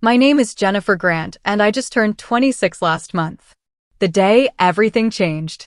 My name is Jennifer Grant, and I just turned 26 last month. The day everything changed.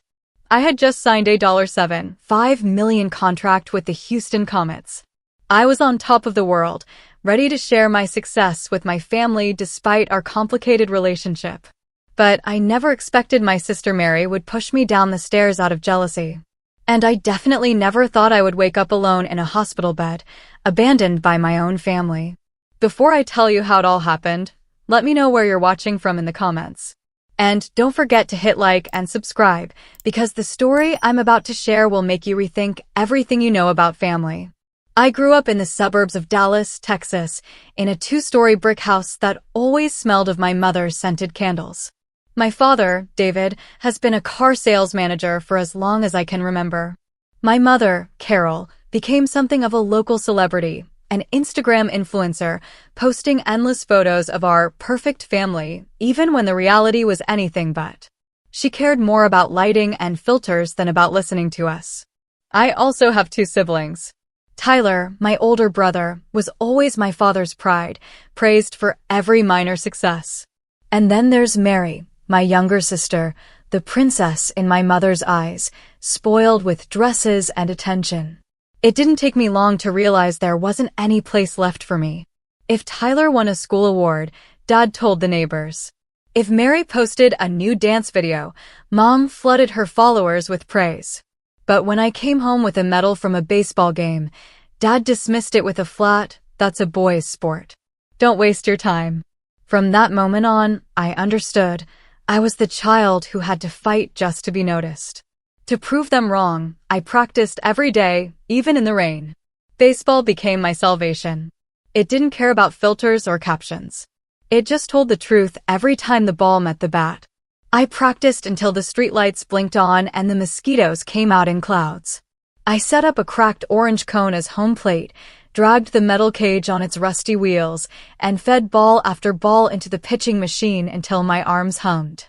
I had just signed a $7.5 million contract with the Houston Comets. I was on top of the world, ready to share my success with my family despite our complicated relationship. But I never expected my sister Mary would push me down the stairs out of jealousy. And I definitely never thought I would wake up alone in a hospital bed, abandoned by my own family. Before I tell you how it all happened, let me know where you're watching from in the comments. And don't forget to hit like and subscribe, because the story I'm about to share will make you rethink everything you know about family. I grew up in the suburbs of Dallas, Texas, in a 2-story brick house that always smelled of my mother's scented candles. My father, David, has been a car sales manager for as long as I can remember. My mother, Carol, became something of a local celebrity, an Instagram influencer, posting endless photos of our perfect family, even when the reality was anything but. She cared more about lighting and filters than about listening to us. I also have 2 siblings. Tyler, my older brother, was always my father's pride, praised for every minor success. And then there's Mary, my younger sister, the princess in my mother's eyes, spoiled with dresses and attention. It didn't take me long to realize there wasn't any place left for me. If Tyler won a school award, Dad told the neighbors. If Mary posted a new dance video, Mom flooded her followers with praise. But when I came home with a medal from a baseball game, Dad dismissed it with a flat, "That's a boy's sport. Don't waste your time." From that moment on, I understood. I was the child who had to fight just to be noticed. To prove them wrong, I practiced every day, even in the rain. Baseball became my salvation. It didn't care about filters or captions. It just told the truth every time the ball met the bat. I practiced until the streetlights blinked on and the mosquitoes came out in clouds. I set up a cracked orange cone as home plate, dragged the metal cage on its rusty wheels, and fed ball after ball into the pitching machine until my arms hummed.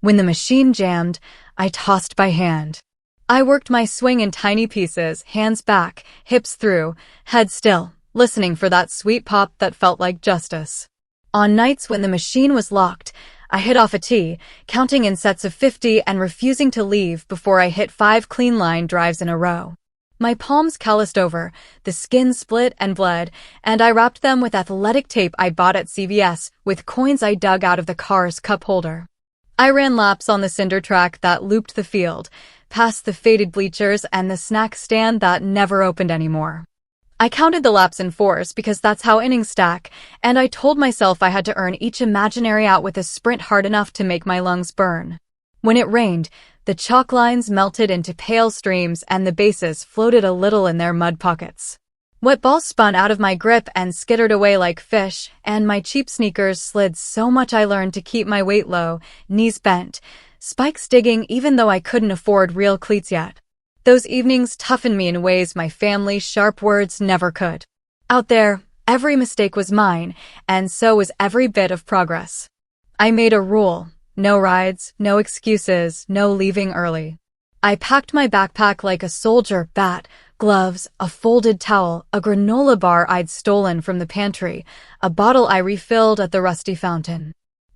When the machine jammed, I tossed by hand. I worked my swing in tiny pieces, hands back, hips through, head still, listening for that sweet pop that felt like justice. On nights when the machine was locked, I hit off a tee, counting in sets of 50 and refusing to leave before I hit 5 clean line drives in a row. My palms calloused over, the skin split and bled, and I wrapped them with athletic tape I bought at CVS with coins I dug out of the car's cup holder. I ran laps on the cinder track that looped the field, past the faded bleachers and the snack stand that never opened anymore. I counted the laps in 4s because that's how innings stack, and I told myself I had to earn each imaginary out with a sprint hard enough to make my lungs burn. When it rained, the chalk lines melted into pale streams and the bases floated a little in their mud pockets. Wet balls spun out of my grip and skittered away like fish, and my cheap sneakers slid so much I learned to keep my weight low, knees bent, spikes digging even though I couldn't afford real cleats yet. Those evenings toughened me in ways my family's sharp words never could. Out there, every mistake was mine, and so was every bit of progress. I made a rule: no rides, no excuses, no leaving early. I packed my backpack like a soldier, bat, gloves, a folded towel, a granola bar I'd stolen from the pantry, a bottle I refilled at the rusty fountain.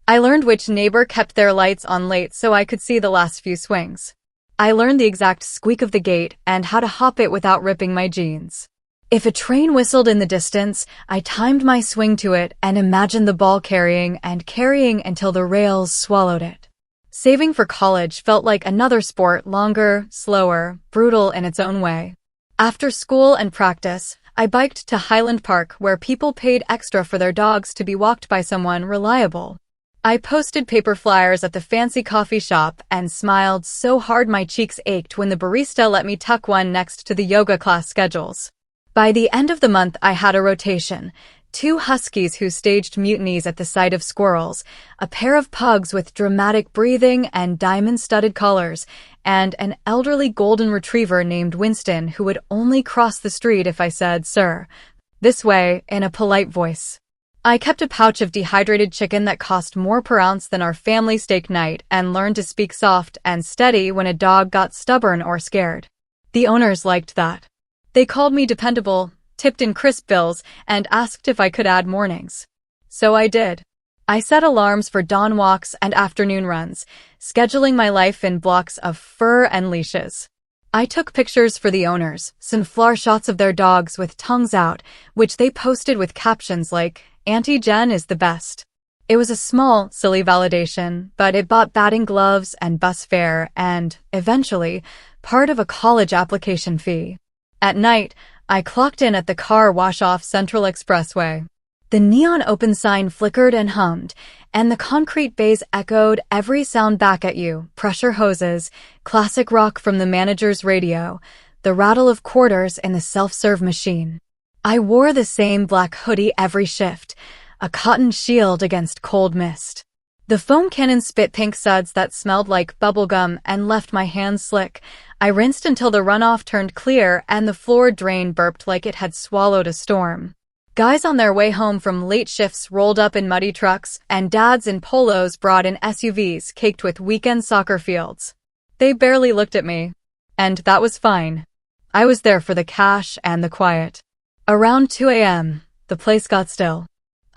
I learned which neighbor kept their lights on late so I could see the last few swings. I learned the exact squeak of the gate and how to hop it without ripping my jeans. If a train whistled in the distance, I timed my swing to it and imagined the ball carrying and carrying until the rails swallowed it. Saving for college felt like another sport, longer, slower, brutal in its own way. After school and practice, I biked to Highland Park where people paid extra for their dogs to be walked by someone reliable. I posted paper flyers at the fancy coffee shop and smiled so hard my cheeks ached when the barista let me tuck one next to the yoga class schedules. By the end of the month, I had a rotation: 2 huskies who staged mutinies at the sight of squirrels, a pair of pugs with dramatic breathing and diamond-studded collars, and an elderly golden retriever named Winston who would only cross the street if I said, "Sir," this way, in a polite voice. I kept a pouch of dehydrated chicken that cost more per ounce than our family steak night and learned to speak soft and steady when a dog got stubborn or scared. The owners liked that. They called me dependable, tipped in crisp bills, and asked if I could add mornings. So I did. I set alarms for dawn walks and afternoon runs, scheduling my life in blocks of fur and leashes. I took pictures for the owners, sunflower shots of their dogs with tongues out, which they posted with captions like, "Auntie Jen is the best." It was a small, silly validation, but it bought batting gloves and bus fare and, eventually, part of a college application fee. At night, I clocked in at the car wash off Central Expressway. The neon open sign flickered and hummed, and the concrete bays echoed every sound back at you: pressure hoses, classic rock from the manager's radio, the rattle of quarters in the self-serve machine. I wore the same black hoodie every shift, a cotton shield against cold mist. The foam cannon spit pink suds that smelled like bubblegum and left my hands slick. I rinsed until the runoff turned clear and the floor drain burped like it had swallowed a storm. Guys on their way home from late shifts rolled up in muddy trucks, and dads in polos brought in SUVs caked with weekend soccer fields. They barely looked at me. And that was fine. I was there for the cash and the quiet. Around 2 a.m., the place got still.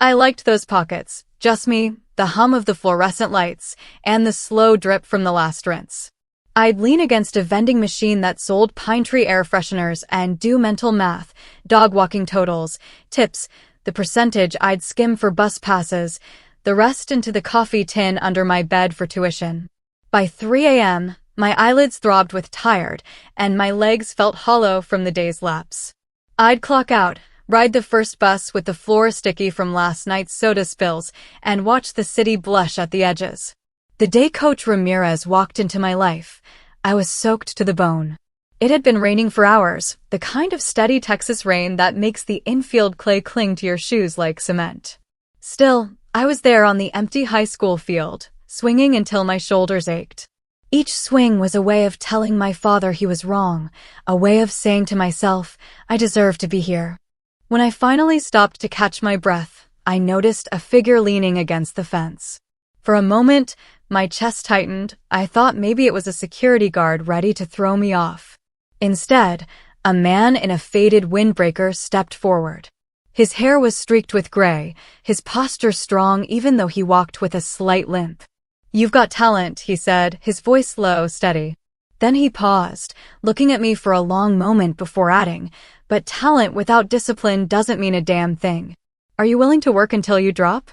I liked those pockets, just me, the hum of the fluorescent lights, and the slow drip from the last rinse. I'd lean against a vending machine that sold pine tree air fresheners and do mental math, dog walking totals, tips, the percentage I'd skim for bus passes, the rest into the coffee tin under my bed for tuition. By 3 a.m., my eyelids throbbed with tired, and my legs felt hollow from the day's lapse. I'd clock out, ride the first bus with the floor sticky from last night's soda spills, and watch the city blush at the edges. The day Coach Ramirez walked into my life, I was soaked to the bone. It had been raining for hours, the kind of steady Texas rain that makes the infield clay cling to your shoes like cement. Still, I was there on the empty high school field, swinging until my shoulders ached. Each swing was a way of telling my father he was wrong, a way of saying to myself, I deserve to be here. When I finally stopped to catch my breath, I noticed a figure leaning against the fence. For a moment, my chest tightened. I thought maybe it was a security guard ready to throw me off. Instead, a man in a faded windbreaker stepped forward. His hair was streaked with gray, his posture strong even though he walked with a slight limp. "You've got talent," he said, his voice low, steady. Then he paused, looking at me for a long moment before adding, "But talent without discipline doesn't mean a damn thing. Are you willing to work until you drop?"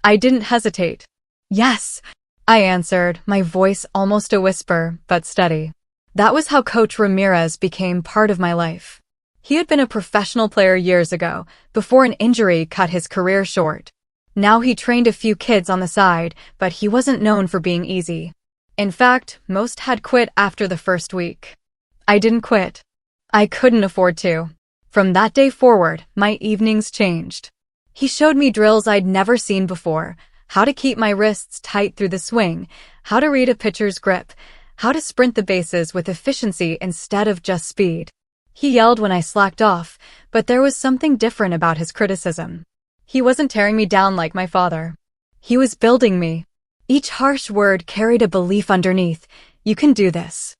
I didn't hesitate. "Yes," I answered, my voice almost a whisper, but steady. That was how Coach Ramirez became part of my life. He had been a professional player years ago, before an injury cut his career short. Now he trained a few kids on the side, but he wasn't known for being easy. In fact, most had quit after the first week. I didn't quit. I couldn't afford to. From that day forward, my evenings changed. He showed me drills I'd never seen before, how to keep my wrists tight through the swing, how to read a pitcher's grip, how to sprint the bases with efficiency instead of just speed. He yelled when I slacked off, but there was something different about his criticism. He wasn't tearing me down like my father. He was building me. Each harsh word carried a belief underneath. You can do this.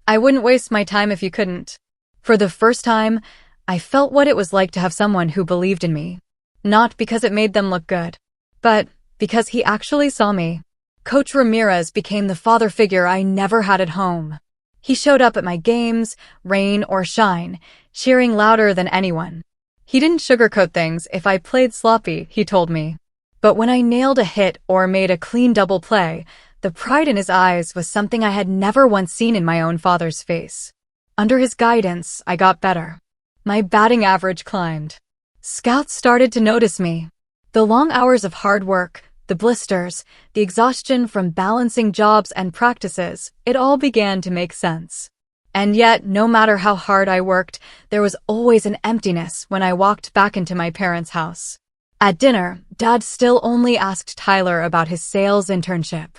I wouldn't waste my time if you couldn't. For the first time, I felt what it was like to have someone who believed in me. Not because it made them look good, but because he actually saw me. Coach Ramirez became the father figure I never had at home. He showed up at my games, rain or shine, cheering louder than anyone. He didn't sugarcoat things if I played sloppy, he told me. But when I nailed a hit or made a clean double play, the pride in his eyes was something I had never once seen in my own father's face. Under his guidance, I got better. My batting average climbed. Scouts started to notice me. The long hours of hard work, the blisters, the exhaustion from balancing jobs and practices, it all began to make sense. And yet, no matter how hard I worked, there was always an emptiness when I walked back into my parents' house. At dinner, Dad still only asked Tyler about his sales internship.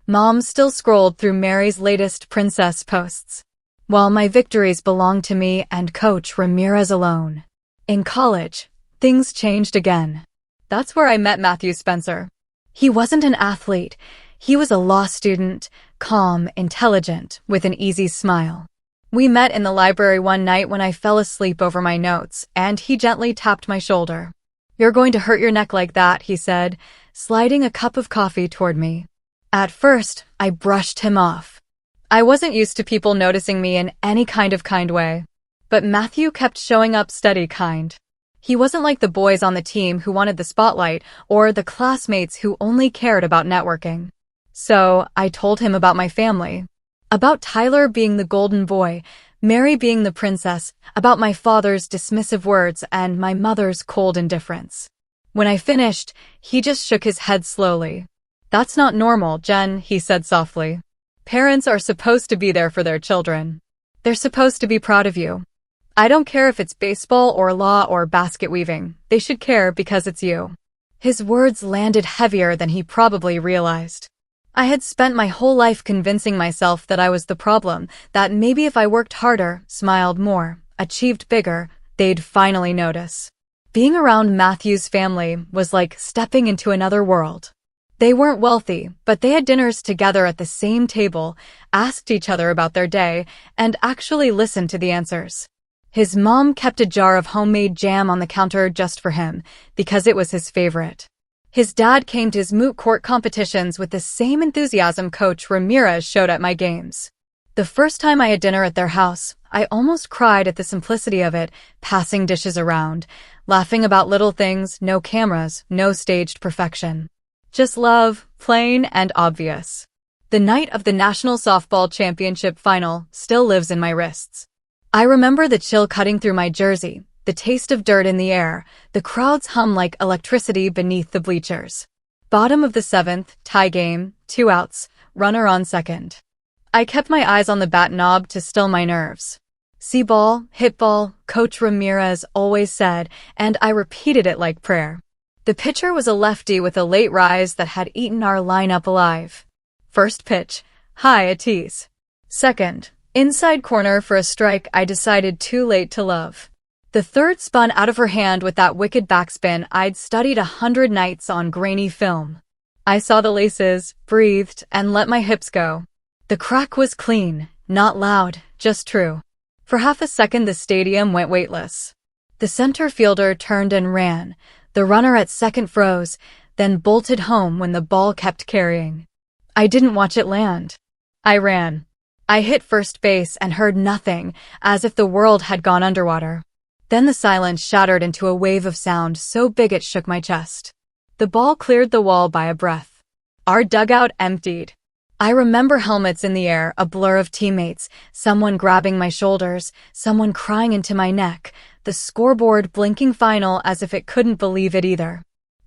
Mom still scrolled through Mary's latest princess posts. While my victories belonged to me and Coach Ramirez alone. In college, things changed again. That's where I met Matthew Spencer. He wasn't an athlete. He was a law student, calm, intelligent, with an easy smile. We met in the library one night when I fell asleep over my notes, and he gently tapped my shoulder. "You're going to hurt your neck like that," he said, sliding a cup of coffee toward me. At first, I brushed him off. I wasn't used to people noticing me in any kind way. But Matthew kept showing up steady kind. He wasn't like the boys on the team who wanted the spotlight or the classmates who only cared about networking. So, I told him about my family. About Tyler being the golden boy, Mary being the princess, about my father's dismissive words and my mother's cold indifference. When I finished, he just shook his head slowly. "That's not normal, Jen," he said softly. "Parents are supposed to be there for their children. They're supposed to be proud of you. I don't care if it's baseball or law or basket weaving. They should care because it's you." His words landed heavier than he probably realized. I had spent my whole life convincing myself that I was the problem, that maybe if I worked harder, smiled more, achieved bigger, they'd finally notice. Being around Matthew's family was like stepping into another world. They weren't wealthy, but they had dinners together at the same table, asked each other about their day, and actually listened to the answers. His mom kept a jar of homemade jam on the counter just for him, because it was his favorite. His dad came to his moot court competitions with the same enthusiasm Coach Ramirez showed at my games. The first time I had dinner at their house, I almost cried at the simplicity of it, passing dishes around, laughing about little things, no cameras, no staged perfection. Just love, plain and obvious. The night of the National Softball Championship final still lives in my wrists. I remember the chill cutting through my jersey, the taste of dirt in the air, the crowd's hum like electricity beneath the bleachers. Bottom of the seventh, tie game, 2 outs, runner on second. I kept my eyes on the bat knob to still my nerves. "See ball, hit ball," Coach Ramirez always said, and I repeated it like prayer. The pitcher was a lefty with a late rise that had eaten our lineup alive. First pitch, high a tease. Second, inside corner for a strike I decided too late to love. The third spun out of her hand with that wicked backspin I'd studied 100 nights on grainy film. I saw the laces, breathed, and let my hips go. The crack was clean, not loud, just true. For half a second the stadium went weightless. The center fielder turned and ran. The runner at second froze, then bolted home when the ball kept carrying. I didn't watch it land. I ran. I hit first base and heard nothing, as if the world had gone underwater. Then the silence shattered into a wave of sound so big it shook my chest. The ball cleared the wall by a breath. Our dugout emptied. I remember helmets in the air, a blur of teammates, someone grabbing my shoulders, someone crying into my neck, the scoreboard blinking final as if it couldn't believe it either.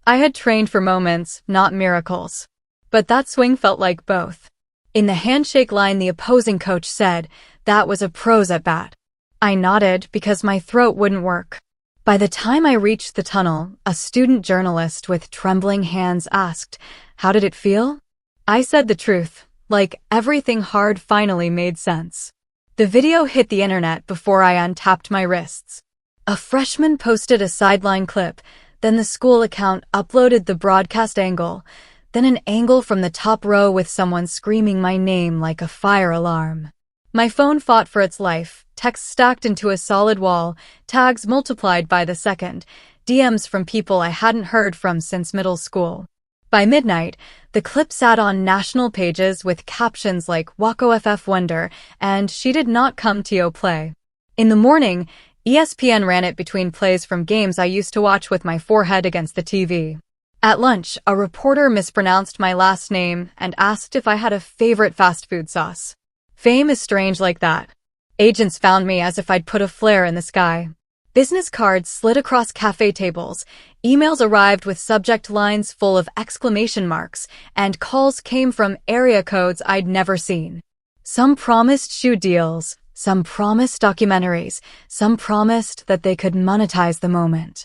I had trained for moments, not miracles. But that swing felt like both. In the handshake line the opposing coach said, "That was a pro's at bat." I nodded because my throat wouldn't work. By the time I reached the tunnel, a student journalist with trembling hands asked, "How did it feel?" I said the truth, like everything hard finally made sense. The video hit the internet before I untapped my wrists. A freshman posted a sideline clip, then the school account uploaded the broadcast angle, then an angle from the top row with someone screaming my name like a fire alarm. My phone fought for its life, texts stacked into a solid wall, tags multiplied by the second, DMs from people I hadn't heard from since middle school. By midnight, the clip sat on national pages with captions like "Waco FF Wonder" and "She did not come to play." In the morning, ESPN ran it between plays from games I used to watch with my forehead against the TV. At lunch, a reporter mispronounced my last name and asked if I had a favorite fast food sauce. Fame is strange like that. Agents found me as if I'd put a flare in the sky. Business cards slid across cafe tables, emails arrived with subject lines full of exclamation marks, and calls came from area codes I'd never seen. Some promised shoe deals, some promised documentaries, some promised that they could monetize the moment.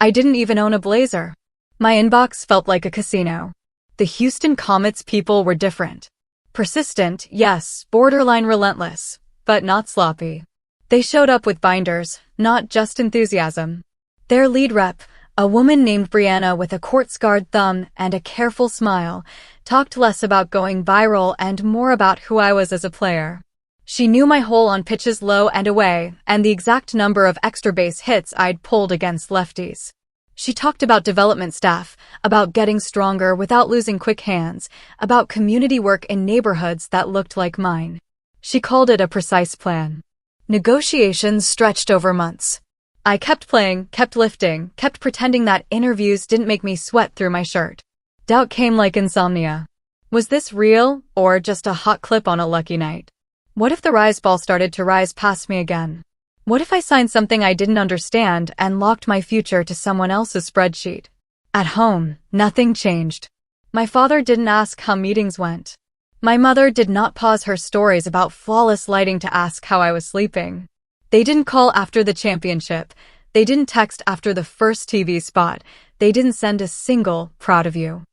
I didn't even own a blazer. My inbox felt like a casino. The Houston Comets people were different. Persistent, yes, borderline relentless, but not sloppy. They showed up with binders, not just enthusiasm. Their lead rep, a woman named Brianna with a court-scarred thumb and a careful smile, talked less about going viral and more about who I was as a player. She knew my hole on pitches low and away and the exact number of extra base hits I'd pulled against lefties. She talked about development staff, about getting stronger without losing quick hands, about community work in neighborhoods that looked like mine. She called it a precise plan. Negotiations stretched over months. I kept playing, kept lifting, kept pretending that interviews didn't make me sweat through my shirt. Doubt came like insomnia. Was this real, or just a hot clip on a lucky night? What if the rise ball started to rise past me again? What if I signed something I didn't understand and locked my future to someone else's spreadsheet? At home, nothing changed. My father didn't ask how meetings went. My mother did not pause her stories about flawless lighting to ask how I was sleeping. They didn't call after the championship. They didn't text after the first TV spot. They didn't send a single "proud of you."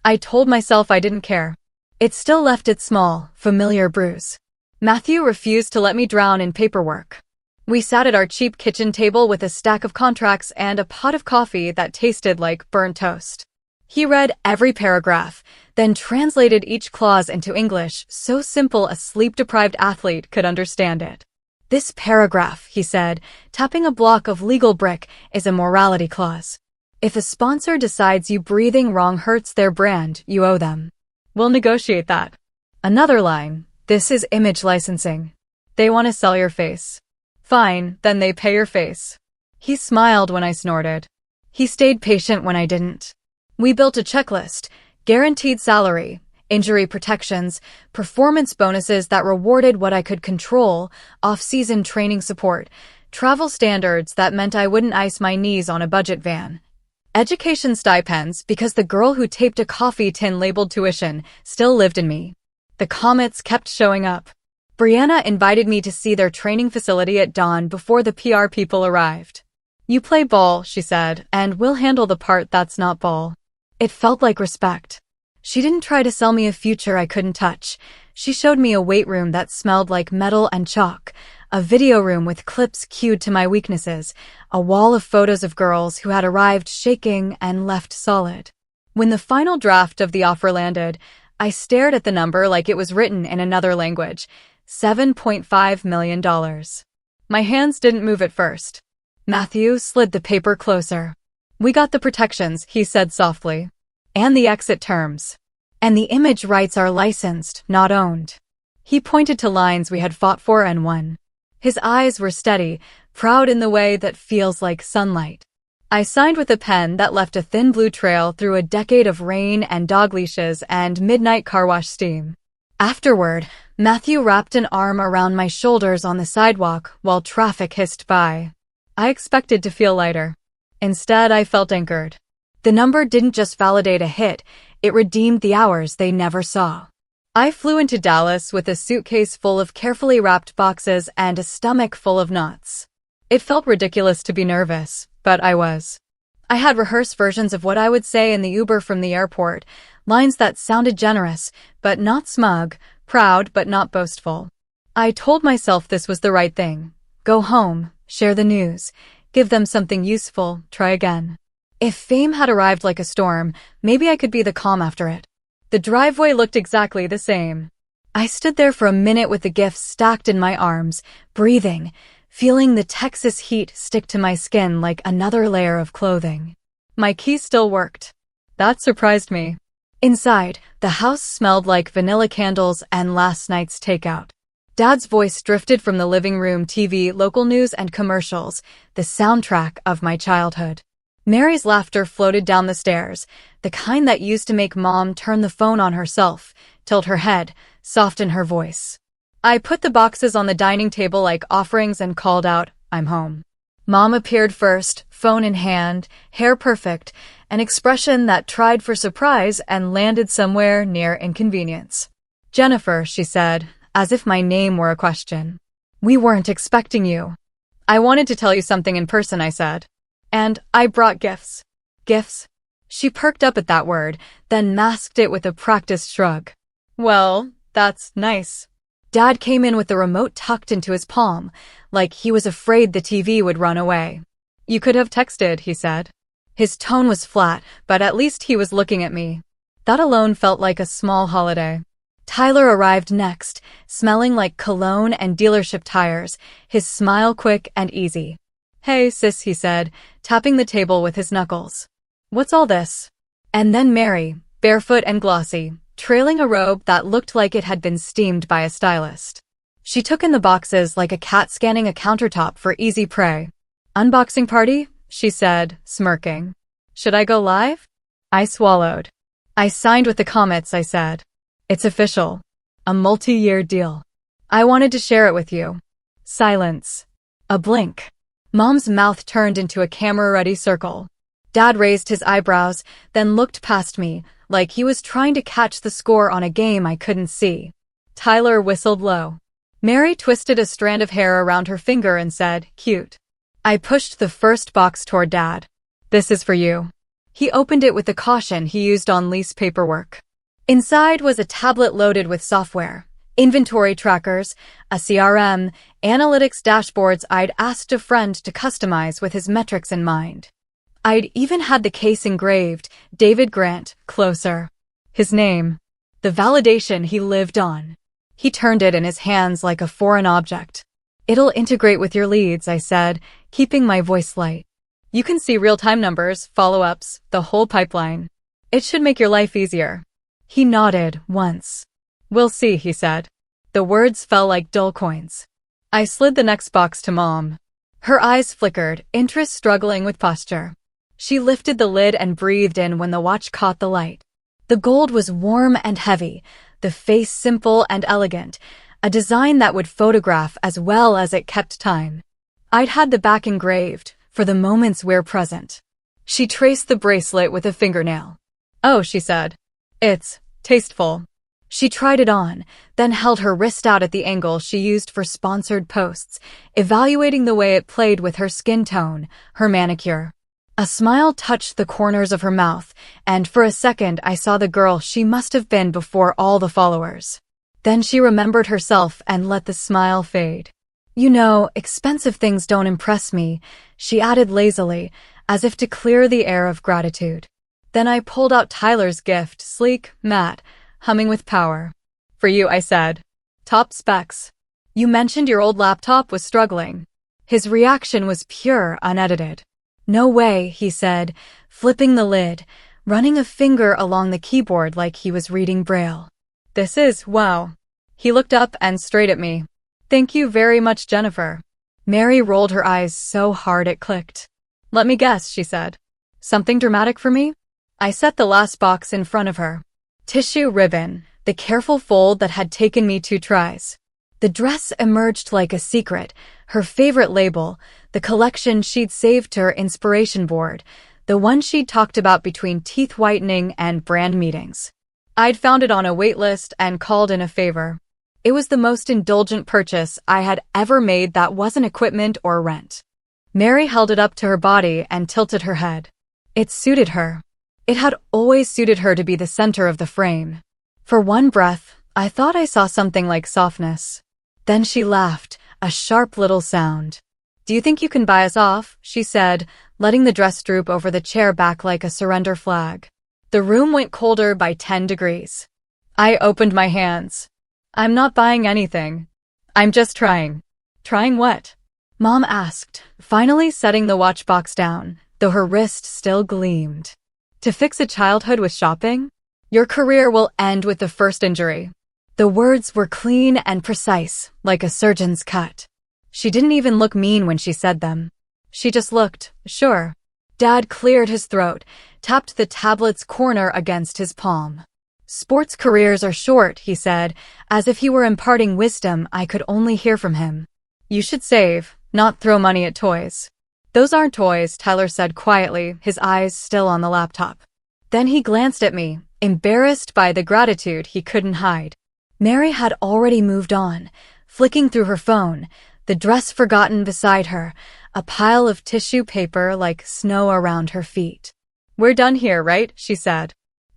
I told myself I didn't care. It still left its small, familiar bruise. Matthew refused to let me drown in paperwork. We sat at our cheap kitchen table with a stack of contracts and a pot of coffee that tasted like burnt toast. He read every paragraph, then translated each clause into English so simple a sleep-deprived athlete could understand it. "This paragraph," he said, tapping a block of legal brick, "is a morality clause. If a sponsor decides you breathing wrong hurts their brand, you owe them. We'll negotiate that." Another line, "This is image licensing. They want to sell your face. Fine, then they pay your face." He smiled when I snorted. He stayed patient when I didn't. We built a checklist: guaranteed salary, injury protections, performance bonuses that rewarded what I could control, off-season training support, travel standards that meant I wouldn't ice my knees on a budget van, education stipends because the girl who taped a coffee tin labeled tuition still lived in me. The comets kept showing up. Brianna invited me to see their training facility at dawn before the PR people arrived. "You play ball," she said, "and we'll handle the part that's not ball." It felt like respect. She didn't try to sell me a future I couldn't touch. She showed me a weight room that smelled like metal and chalk, a video room with clips cued to my weaknesses, a wall of photos of girls who had arrived shaking and left solid. When the final draft of the offer landed, I stared at the number like it was written in another language. $7.5 million. My hands didn't move at first. Matthew slid the paper closer. "We got the protections," he said softly. "And the exit terms. And the image rights are licensed, not owned." He pointed to lines we had fought for and won. His eyes were steady, proud in the way that feels like sunlight. I signed with a pen that left a thin blue trail through a decade of rain and dog leashes and midnight car wash steam. Afterward, Matthew wrapped an arm around my shoulders on the sidewalk while traffic hissed by. I expected to feel lighter. Instead, I felt anchored. The number didn't just validate a hit, it redeemed the hours they never saw. I flew into Dallas with a suitcase full of carefully wrapped boxes and a stomach full of knots. It felt ridiculous to be nervous, but I was. I had rehearsed versions of what I would say in the Uber from the airport, lines that sounded generous, but not smug, proud but not boastful. I told myself this was the right thing. Go home, share the news, give them something useful, try again. If fame had arrived like a storm, maybe I could be the calm after it. The driveway looked exactly the same. I stood there for a minute with the gifts stacked in my arms, breathing, feeling the Texas heat stick to my skin like another layer of clothing. My key still worked. That surprised me. Inside, the house smelled like vanilla candles and last night's takeout. Dad's voice drifted from the living room TV, local news and commercials, the soundtrack of my childhood. Mary's laughter floated down the stairs, the kind that used to make Mom turn the phone on herself, tilt her head, soften her voice. I put the boxes on the dining table like offerings and called out, "I'm home." Mom appeared first, phone in hand, hair perfect, an expression that tried for surprise and landed somewhere near inconvenience. "Jennifer," she said, as if my name were a question. "We weren't expecting you." "I wanted to tell you something in person," I said. "And I brought gifts." "Gifts?" She perked up at that word, then masked it with a practiced shrug. "Well, that's nice." Dad came in with the remote tucked into his palm, like he was afraid the TV would run away. "You could have texted," he said. His tone was flat, but at least he was looking at me. That alone felt like a small holiday. Tyler arrived next, smelling like cologne and dealership tires, his smile quick and easy. Hey, sis, he said, tapping the table with his knuckles. What's all this? And then Mary, barefoot and glossy, trailing a robe that looked like it had been steamed by a stylist. She took in the boxes like a cat scanning a countertop for easy prey. Unboxing party? She said, smirking. Should I go live? I swallowed. I signed with the Comets, I said. It's official. A multi-year deal. I wanted to share it with you. Silence. A blink. Mom's mouth turned into a camera-ready circle. Dad raised his eyebrows, then looked past me, like he was trying to catch the score on a game I couldn't see. Tyler whistled low. Mary twisted a strand of hair around her finger and said, cute. I pushed the first box toward Dad. This is for you. He opened it with the caution he used on lease paperwork. Inside was a tablet loaded with software, inventory trackers, a CRM, analytics dashboards I'd asked a friend to customize with his metrics in mind. I'd even had the case engraved, David Grant, closer. His name. The validation he lived on. He turned it in his hands like a foreign object. It'll integrate with your leads, I said, keeping my voice light. You can see real-time numbers, follow-ups, the whole pipeline. It should make your life easier. He nodded once. We'll see, he said. The words fell like dull coins. I slid the next box to Mom. Her eyes flickered, interest struggling with posture. She lifted the lid and breathed in when the watch caught the light. The gold was warm and heavy, the face simple and elegant, a design that would photograph as well as it kept time. I'd had the back engraved, for the moments we're present. She traced the bracelet with a fingernail. Oh, she said. It's tasteful. She tried it on, then held her wrist out at the angle she used for sponsored posts, evaluating the way it played with her skin tone, her manicure. A smile touched the corners of her mouth, and for a second I saw the girl she must have been before all the followers. Then she remembered herself and let the smile fade. You know, expensive things don't impress me, she added lazily, as if to clear the air of gratitude. Then I pulled out Tyler's gift, sleek, matte, humming with power. For you, I said. Top specs. You mentioned your old laptop was struggling. His reaction was pure, unedited. No way, he said, flipping the lid, running a finger along the keyboard like he was reading Braille. This is, wow. He looked up and straight at me. Thank you very much, Jennifer. Mary rolled her eyes so hard it clicked. Let me guess, she said. Something dramatic for me? I set the last box in front of her. Tissue ribbon, the careful fold that had taken me 2 tries. The dress emerged like a secret, her favorite label, the collection she'd saved to her inspiration board, the one she'd talked about between teeth whitening and brand meetings. I'd found it on a wait list and called in a favor. It was the most indulgent purchase I had ever made that wasn't equipment or rent. Mary held it up to her body and tilted her head. It suited her. It had always suited her to be the center of the frame. For one breath, I thought I saw something like softness. Then she laughed, a sharp little sound. Do you think you can buy us off? She said, letting the dress droop over the chair back like a surrender flag. The room went colder by 10 degrees. I opened my hands. I'm not buying anything. I'm just trying. Trying what? Mom asked, finally setting the watch box down, though her wrist still gleamed. To fix a childhood with shopping? Your career will end with the first injury. The words were clean and precise, like a surgeon's cut. She didn't even look mean when she said them. She just looked, sure. Dad cleared his throat, tapped the tablet's corner against his palm. Sports careers are short, he said, as if he were imparting wisdom I could only hear from him. You should save, not throw money at toys. Those aren't toys, Tyler said quietly, his eyes still on the laptop. Then he glanced at me, embarrassed by the gratitude he couldn't hide. Mary had already moved on, flicking through her phone, the dress forgotten beside her, a pile of tissue paper like snow around her feet. We're done here, right? She said.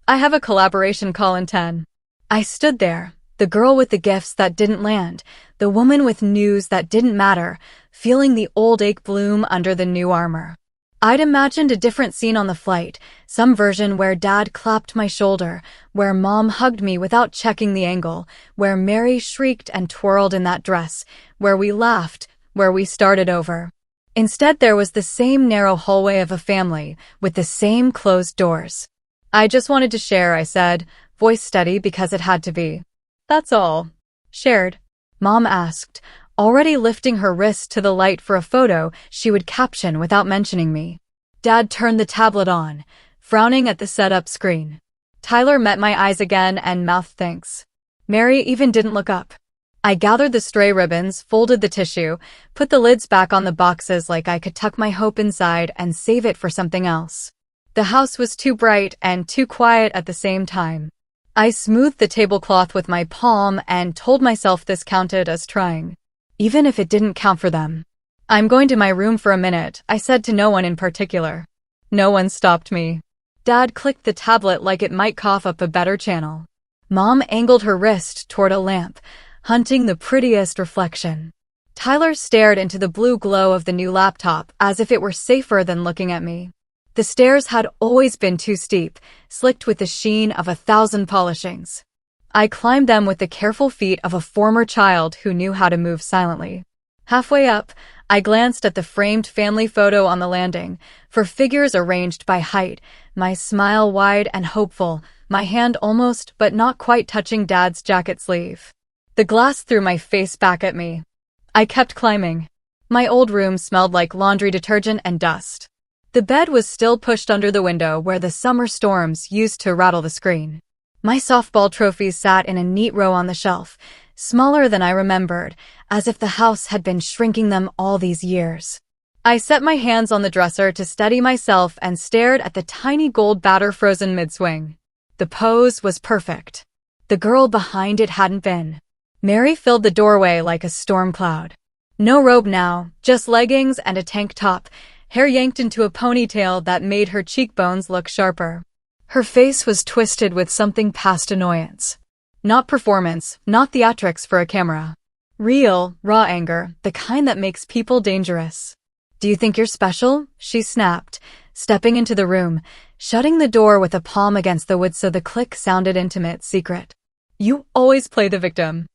I have a collaboration call in 10. I stood there, the girl with the gifts that didn't land, the woman with news that didn't matter, feeling the old ache bloom under the new armor. I'd imagined a different scene on the flight, some version where Dad clapped my shoulder, where Mom hugged me without checking the angle, where Mary shrieked and twirled in that dress, where we laughed, where we started over. Instead, there was the same narrow hallway of a family, with the same closed doors. I just wanted to share, I said, voice steady because it had to be. That's all. Shared? Mom asked, already lifting her wrist to the light for a photo she would caption without mentioning me. Dad turned the tablet on, frowning at the setup screen. Tyler met my eyes again and mouthed thanks. Mary even didn't look up. I gathered the stray ribbons, folded the tissue, put the lids back on the boxes like I could tuck my hope inside and save it for something else. The house was too bright and too quiet at the same time. I smoothed the tablecloth with my palm and told myself this counted as trying, even if it didn't count for them. I'm going to my room for a minute, I said to no one in particular. No one stopped me. Dad clicked the tablet like it might cough up a better channel. Mom angled her wrist toward a lamp, hunting the prettiest reflection. Tyler stared into the blue glow of the new laptop as if it were safer than looking at me. The stairs had always been too steep, slicked with the sheen of 1,000 polishings. I climbed them with the careful feet of a former child who knew how to move silently. Halfway up, I glanced at the framed family photo on the landing, for figures arranged by height, my smile wide and hopeful, my hand almost but not quite touching Dad's jacket sleeve. The glass threw my face back at me. I kept climbing. My old room smelled like laundry detergent and dust. The bed was still pushed under the window where the summer storms used to rattle the screen. My softball trophies sat in a neat row on the shelf, smaller than I remembered, as if the house had been shrinking them all these years. I set my hands on the dresser to steady myself and stared at the tiny gold batter frozen mid-swing. The pose was perfect. The girl behind it hadn't been. Mary filled the doorway like a storm cloud. No robe now, just leggings and a tank top, hair yanked into a ponytail that made her cheekbones look sharper. Her face was twisted with something past annoyance. Not performance, not theatrics for a camera. Real, raw anger, the kind that makes people dangerous. Do you think you're special? She snapped, stepping into the room, shutting the door with a palm against the wood so the click sounded intimate, secret. You always play the victim.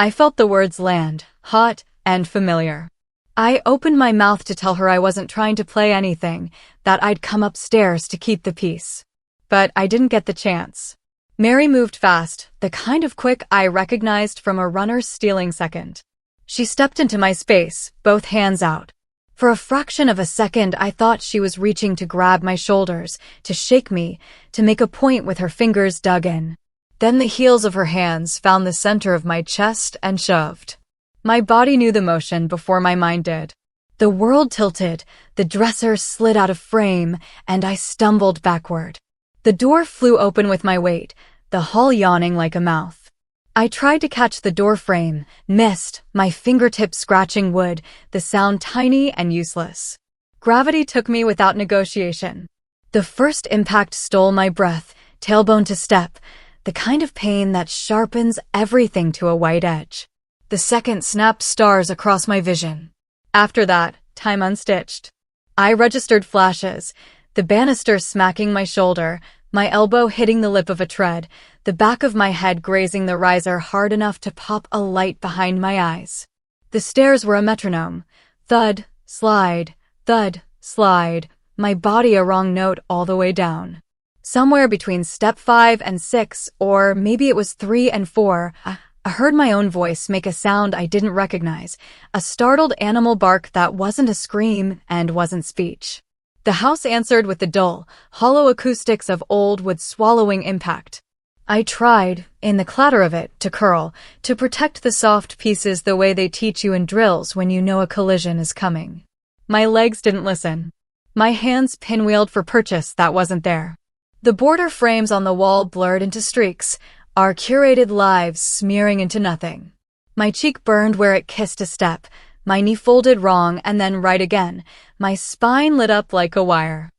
I felt the words land, hot and familiar. I opened my mouth to tell her I wasn't trying to play anything, that I'd come upstairs to keep the peace. But I didn't get the chance. Mary moved fast, the kind of quick I recognized from a runner's stealing second. She stepped into my space, both hands out. For a fraction of a second, I thought she was reaching to grab my shoulders, to shake me, to make a point with her fingers dug in. Then the heels of her hands found the center of my chest and shoved. My body knew the motion before my mind did. The world tilted, the dresser slid out of frame, and I stumbled backward. The door flew open with my weight, the hall yawning like a mouth. I tried to catch the door frame, missed, my fingertips scratching wood, the sound tiny and useless. Gravity took me without negotiation. The first impact stole my breath, tailbone to step, the kind of pain that sharpens everything to a white edge. The second snapped stars across my vision. After that, time unstitched. I registered flashes, the banister smacking my shoulder, my elbow hitting the lip of a tread, the back of my head grazing the riser hard enough to pop a light behind my eyes. The stairs were a metronome. Thud, slide, thud, slide, my body a wrong note all the way down. Somewhere between step 5 and 6, or maybe it was 3 and 4, I heard my own voice make a sound I didn't recognize, a startled animal bark that wasn't a scream and wasn't speech. The house answered with the dull, hollow acoustics of old wood swallowing impact. I tried, in the clatter of it, to curl, to protect the soft pieces the way they teach you in drills when you know a collision is coming. My legs didn't listen. My hands pinwheeled for purchase that wasn't there. The border frames on the wall blurred into streaks, our curated lives smearing into nothing. My cheek burned where it kissed a step, my knee folded wrong and then right again, my spine lit up like a wire.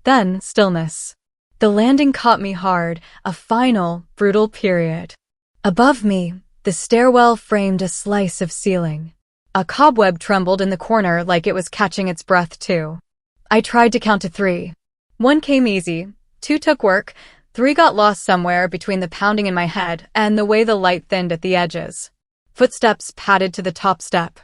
Then stillness. The landing caught me hard, a final, brutal period. Above me, the stairwell framed a slice of ceiling. A cobweb trembled in the corner like it was catching its breath too. I tried to count to 3. 1 came easy, 2 took work, 3 got lost somewhere between the pounding in my head and the way the light thinned at the edges. Footsteps padded to the top step.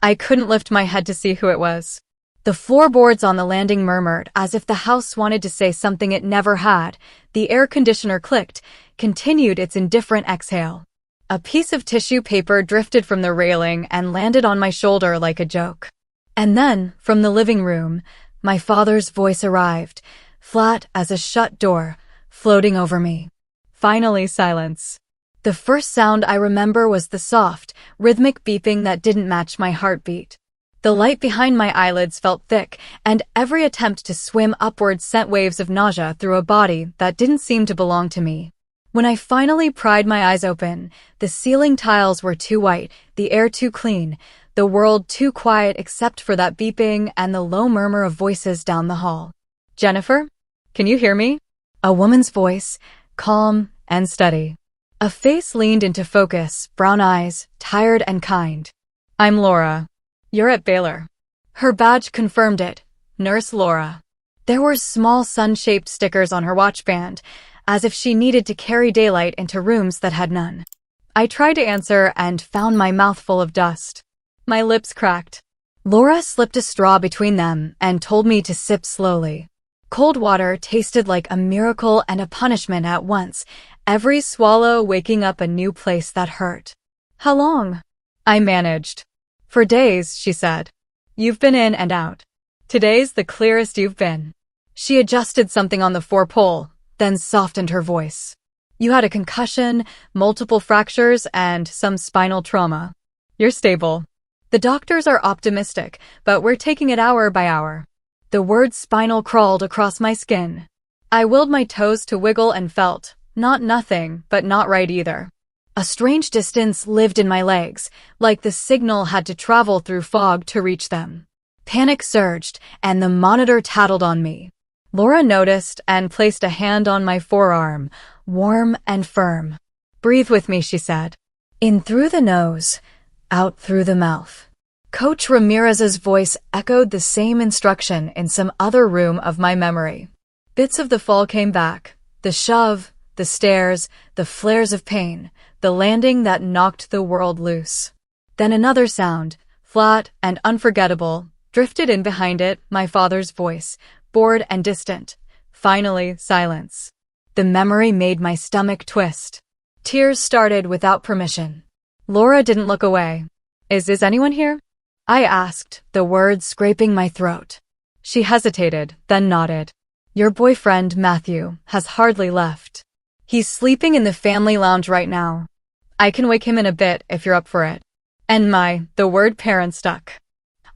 I couldn't lift my head to see who it was. The floorboards on the landing murmured as if the house wanted to say something it never had. The air conditioner clicked, continued its indifferent exhale. A piece of tissue paper drifted from the railing and landed on my shoulder like a joke. And then, from the living room, my father's voice arrived, flat as a shut door, floating over me. Finally, silence. The first sound I remember was the soft, rhythmic beeping that didn't match my heartbeat. The light behind my eyelids felt thick, and every attempt to swim upward sent waves of nausea through a body that didn't seem to belong to me. When I finally pried my eyes open, the ceiling tiles were too white, the air too clean, the world too quiet except for that beeping and the low murmur of voices down the hall. "Jennifer? Can you hear me?" A woman's voice, calm and steady. A face leaned into focus, brown eyes, tired and kind. "I'm Laura. You're at Baylor." Her badge confirmed it. Nurse Laura. There were small sun-shaped stickers on her watchband, as if she needed to carry daylight into rooms that had none. I tried to answer and found my mouth full of dust. My lips cracked. Laura slipped a straw between them and told me to sip slowly. Cold water tasted like a miracle and a punishment at once, every swallow waking up a new place that hurt. "How long?" I managed. "For days," she said. "You've been in and out. Today's the clearest you've been." She adjusted something on the four-pole, then softened her voice. "You had a concussion, multiple fractures, and some spinal trauma. You're stable. The doctors are optimistic, but we're taking it hour by hour." The word spinal crawled across my skin. I willed my toes to wiggle and felt, not nothing, but not right either. A strange distance lived in my legs, like the signal had to travel through fog to reach them. Panic surged, and the monitor tattled on me. Laura noticed and placed a hand on my forearm, warm and firm. "Breathe with me," she said. "In through the nose, out through the mouth." Coach Ramirez's voice echoed the same instruction in some other room of my memory. Bits of the fall came back, the shove, the stairs, the flares of pain, the landing that knocked the world loose. Then another sound, flat and unforgettable, drifted in behind it, my father's voice, bored and distant. Finally, silence. The memory made my stomach twist. Tears started without permission. Laura didn't look away. Is anyone here?" I asked, the words scraping my throat. She hesitated, then nodded. "Your boyfriend, Matthew, has hardly left. He's sleeping in the family lounge right now. I can wake him in a bit if you're up for it." And the word parent stuck.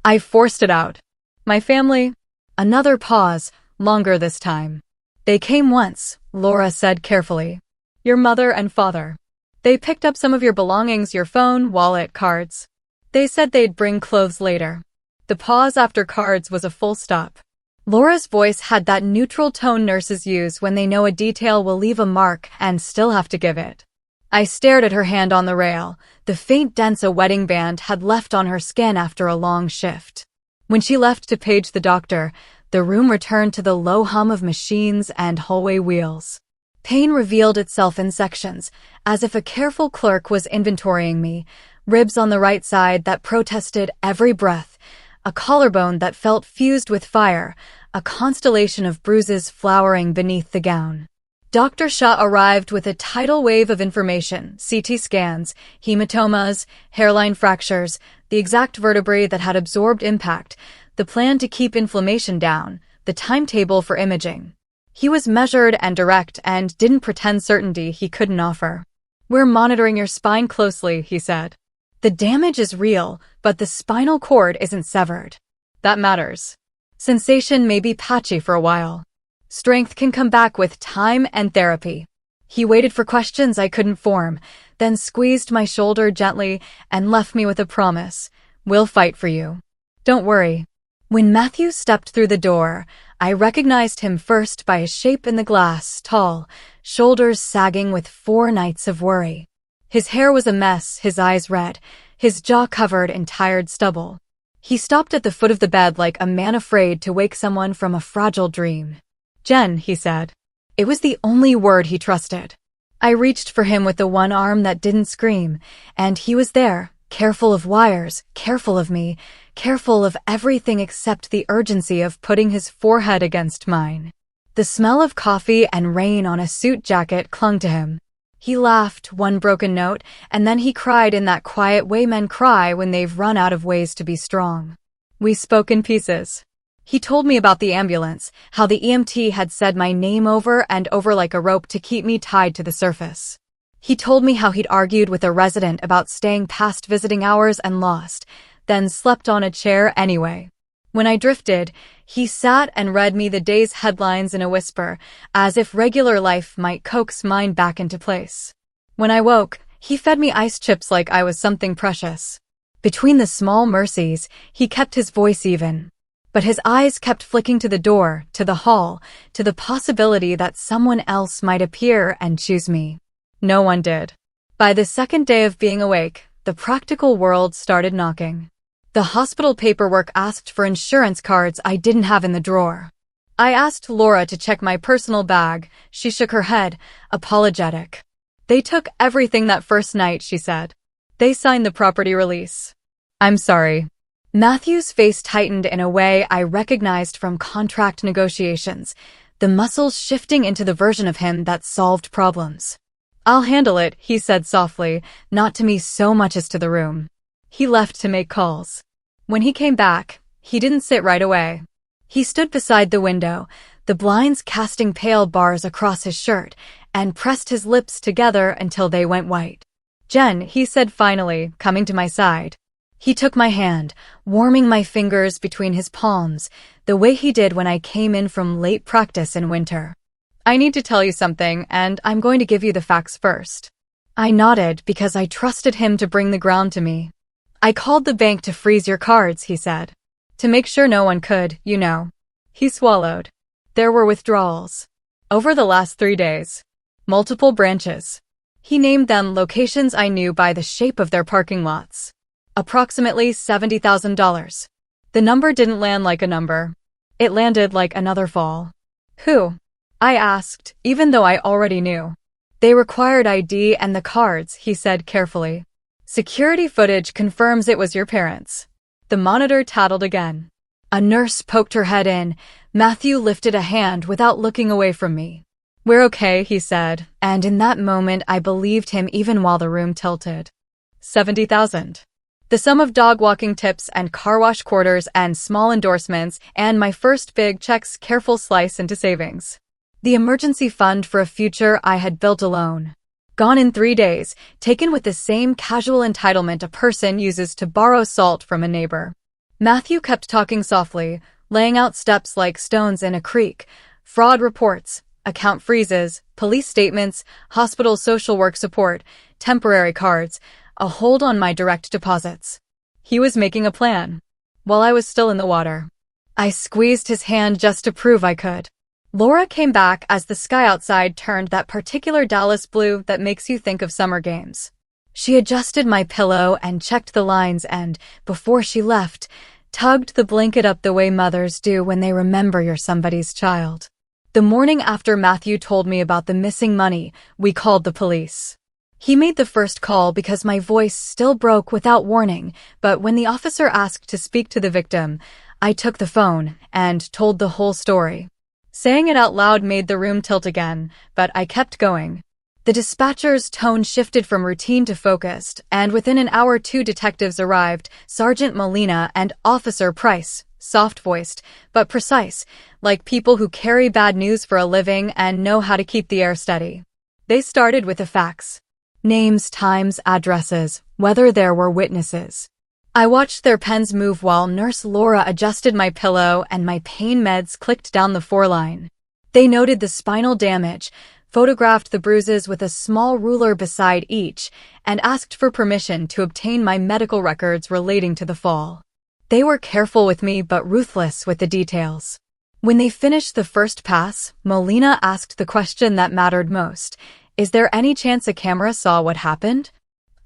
I forced it out. "My family?" Another pause, longer this time. "They came once," Laura said carefully. "Your mother and father. They picked up some of your belongings, your phone, wallet, cards. They said they'd bring clothes later." The pause after cards was a full stop. Laura's voice had that neutral tone nurses use when they know a detail will leave a mark and still have to give it. I stared at her hand on the rail, the faint dents a wedding band had left on her skin after a long shift. When she left to page the doctor, the room returned to the low hum of machines and hallway wheels. Pain revealed itself in sections, as if a careful clerk was inventorying me. Ribs on the right side that protested every breath, a collarbone that felt fused with fire, a constellation of bruises flowering beneath the gown. Dr. Shah arrived with a tidal wave of information: CT scans, hematomas, hairline fractures, the exact vertebrae that had absorbed impact, the plan to keep inflammation down, the timetable for imaging. He was measured and direct and didn't pretend certainty he couldn't offer. "We're monitoring your spine closely," he said. "The damage is real, but the spinal cord isn't severed. That matters. Sensation may be patchy for a while. Strength can come back with time and therapy." He waited for questions I couldn't form, then squeezed my shoulder gently and left me with a promise: "We'll fight for you. Don't worry." When Matthew stepped through the door, I recognized him first by his shape in the glass, tall, shoulders sagging with 4 nights of worry. His hair was a mess, his eyes red, his jaw covered in tired stubble. He stopped at the foot of the bed like a man afraid to wake someone from a fragile dream. "Jen," he said. It was the only word he trusted. I reached for him with the one arm that didn't scream, and he was there, Careful of wires, careful of me, careful of everything except the urgency of putting his forehead against mine. The smell of coffee and rain on a suit jacket clung to him. He laughed, one broken note, and then he cried in that quiet way men cry when they've run out of ways to be strong. We spoke in pieces. He told me about the ambulance, how the EMT had said my name over and over like a rope to keep me tied to the surface. He told me how he'd argued with a resident about staying past visiting hours and lost, then slept on a chair anyway. When I drifted, he sat and read me the day's headlines in a whisper, as if regular life might coax mine back into place. When I woke, he fed me ice chips like I was something precious. Between the small mercies, he kept his voice even. But his eyes kept flicking to the door, to the hall, to the possibility that someone else might appear and choose me. No one did. By the second day of being awake, the practical world started knocking. The hospital paperwork asked for insurance cards I didn't have in the drawer. I asked Laura to check my personal bag. She shook her head, apologetic. They took everything that first night, she said. They signed the property release. I'm sorry. Matthew's face tightened in a way I recognized from contract negotiations, the muscles shifting into the version of him that solved problems. I'll handle it, he said softly, not to me so much as to the room. He left to make calls. When he came back, he didn't sit right away. He stood beside the window, the blinds casting pale bars across his shirt, and pressed his lips together until they went white. Jen, he said finally, coming to my side. He took my hand, warming my fingers between his palms, the way he did when I came in from late practice in winter. I need to tell you something, and I'm going to give you the facts first. I nodded because I trusted him to bring the ground to me. I called the bank to freeze your cards, he said. To make sure no one could, you know. He swallowed. There were withdrawals. Over the last 3 days. Multiple branches. He named them locations I knew by the shape of their parking lots. Approximately $70,000. The number didn't land like a number. It landed like another fall. Who? I asked, even though I already knew. They required ID and the cards, he said carefully. Security footage confirms it was your parents. The monitor tattled again. A nurse poked her head in. Matthew lifted a hand without looking away from me. We're okay, he said, and in that moment I believed him even while the room tilted. 70,000. The sum of dog walking tips and car wash quarters and small endorsements and my first big check's careful slice into savings. The emergency fund for a future I had built alone. Gone in 3 days, taken with the same casual entitlement a person uses to borrow salt from a neighbor. Matthew kept talking softly, laying out steps like stones in a creek, fraud reports, account freezes, police statements, hospital social work support, temporary cards, a hold on my direct deposits. He was making a plan. While I was still in the water. I squeezed his hand just to prove I could. Laura came back as the sky outside turned that particular Dallas blue that makes you think of summer games. She adjusted my pillow and checked the lines and, before she left, tugged the blanket up the way mothers do when they remember you're somebody's child. The morning after Matthew told me about the missing money, we called the police. He made the first call because my voice still broke without warning, but when the officer asked to speak to the victim, I took the phone and told the whole story. Saying it out loud made the room tilt again, but I kept going. The dispatcher's tone shifted from routine to focused, and within an hour 2 detectives arrived, Sergeant Molina and Officer Price, soft-voiced, but precise, like people who carry bad news for a living and know how to keep the air steady. They started with the facts. Names, times, addresses, whether there were witnesses. I watched their pens move while Nurse Laura adjusted my pillow and my pain meds clicked down the 4-line. They noted the spinal damage, photographed the bruises with a small ruler beside each, and asked for permission to obtain my medical records relating to the fall. They were careful with me but ruthless with the details. When they finished the first pass, Molina asked the question that mattered most. Is there any chance a camera saw what happened?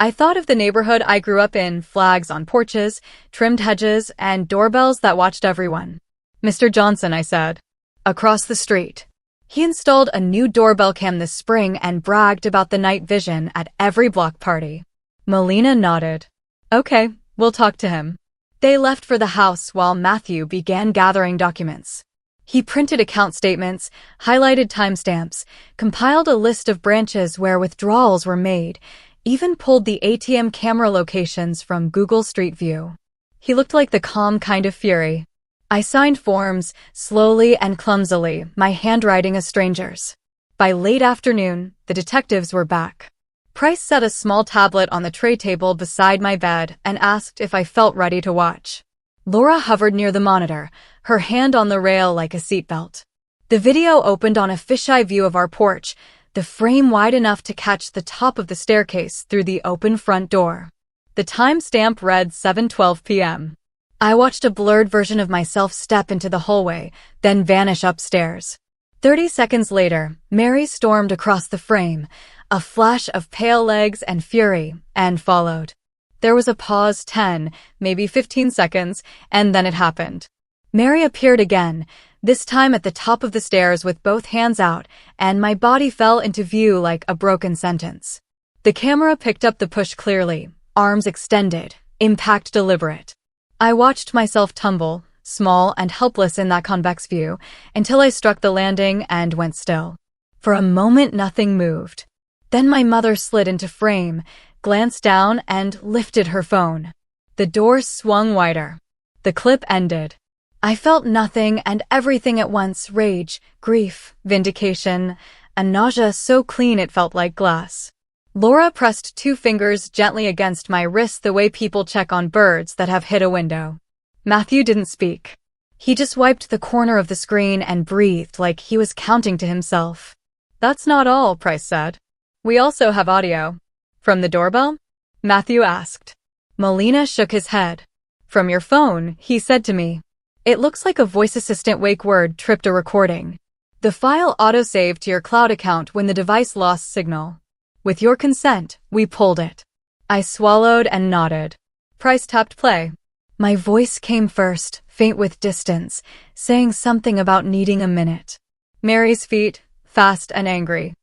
I thought of the neighborhood I grew up in, flags on porches, trimmed hedges, and doorbells that watched everyone. Mr. Johnson, I said. Across the street. He installed a new doorbell cam this spring and bragged about the night vision at every block party. Molina nodded. Okay, we'll talk to him. They left for the house while Matthew began gathering documents. He printed account statements, highlighted timestamps, compiled a list of branches where withdrawals were made, even pulled the ATM camera locations from Google Street View. He looked like the calm kind of fury. I signed forms, slowly and clumsily, my handwriting a stranger's. By late afternoon, the detectives were back. Price set a small tablet on the tray table beside my bed and asked if I felt ready to watch. Laura hovered near the monitor, her hand on the rail like a seatbelt. The video opened on a fisheye view of our porch, the frame wide enough to catch the top of the staircase through the open front door. The timestamp read 7:12 p.m. I watched a blurred version of myself step into the hallway, then vanish upstairs. 30 seconds later, Mary stormed across the frame, a flash of pale legs and fury, and followed. There was a pause, 10, maybe 15 seconds, and then it happened. Mary appeared again, this time at the top of the stairs with both hands out, and my body fell into view like a broken sentence. The camera picked up the push clearly, arms extended, impact deliberate. I watched myself tumble, small and helpless in that convex view, until I struck the landing and went still. For a moment nothing moved. Then my mother slid into frame, glanced down, and lifted her phone. The door swung wider. The clip ended. I felt nothing and everything at once: rage, grief, vindication, a nausea so clean it felt like glass. Laura pressed 2 fingers gently against my wrist the way people check on birds that have hit a window. Matthew didn't speak. He just wiped the corner of the screen and breathed like he was counting to himself. "That's not all," Price said. "We also have audio." "From the doorbell?" Matthew asked. Molina shook his head. "From your phone," he said to me. "It looks like a voice assistant wake word tripped a recording. The file autosaved to your cloud account when the device lost signal. With your consent, we pulled it." I swallowed and nodded. Price tapped play. My voice came first, faint with distance, saying something about needing a minute. Mary's feet, fast and angry.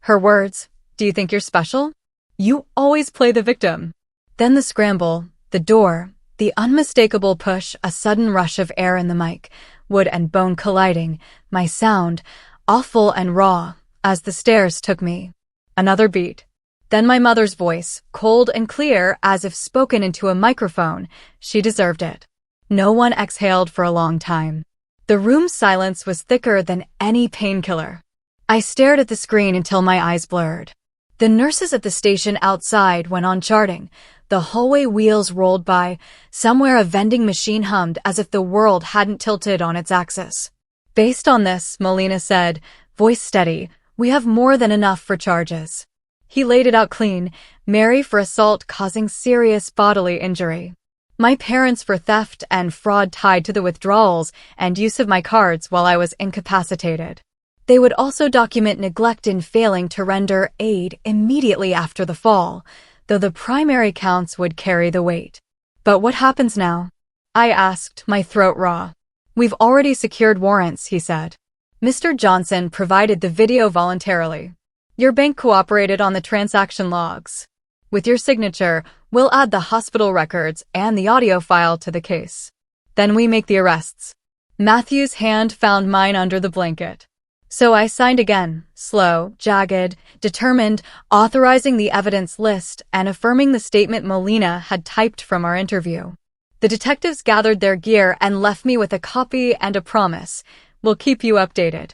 Her words, "Do you think you're special? You always play the victim." Then the scramble, the door, the unmistakable push, a sudden rush of air in the mic, wood and bone colliding, my sound, awful and raw, as the stairs took me. Another beat. Then my mother's voice, cold and clear as if spoken into a microphone. She deserved it. No one exhaled for a long time. The room's silence was thicker than any painkiller. I stared at the screen until my eyes blurred. The nurses at the station outside went on charting. The hallway wheels rolled by. Somewhere a vending machine hummed as if the world hadn't tilted on its axis. "Based on this," Molina said, voice steady, "we have more than enough for charges." He laid it out clean: Mary for assault causing serious bodily injury. My parents for theft and fraud tied to the withdrawals and use of my cards while I was incapacitated. They would also document neglect in failing to render aid immediately after the fall, though the primary counts would carry the weight. "But what happens now?" I asked, my throat raw. "We've already secured warrants," he said. "Mr. Johnson provided the video voluntarily. Your bank cooperated on the transaction logs. With your signature, we'll add the hospital records and the audio file to the case. Then we make the arrests." Matthew's hand found mine under the blanket. So I signed again, slow, jagged, determined, authorizing the evidence list and affirming the statement Molina had typed from our interview. The detectives gathered their gear and left me with a copy and a promise: "We'll keep you updated."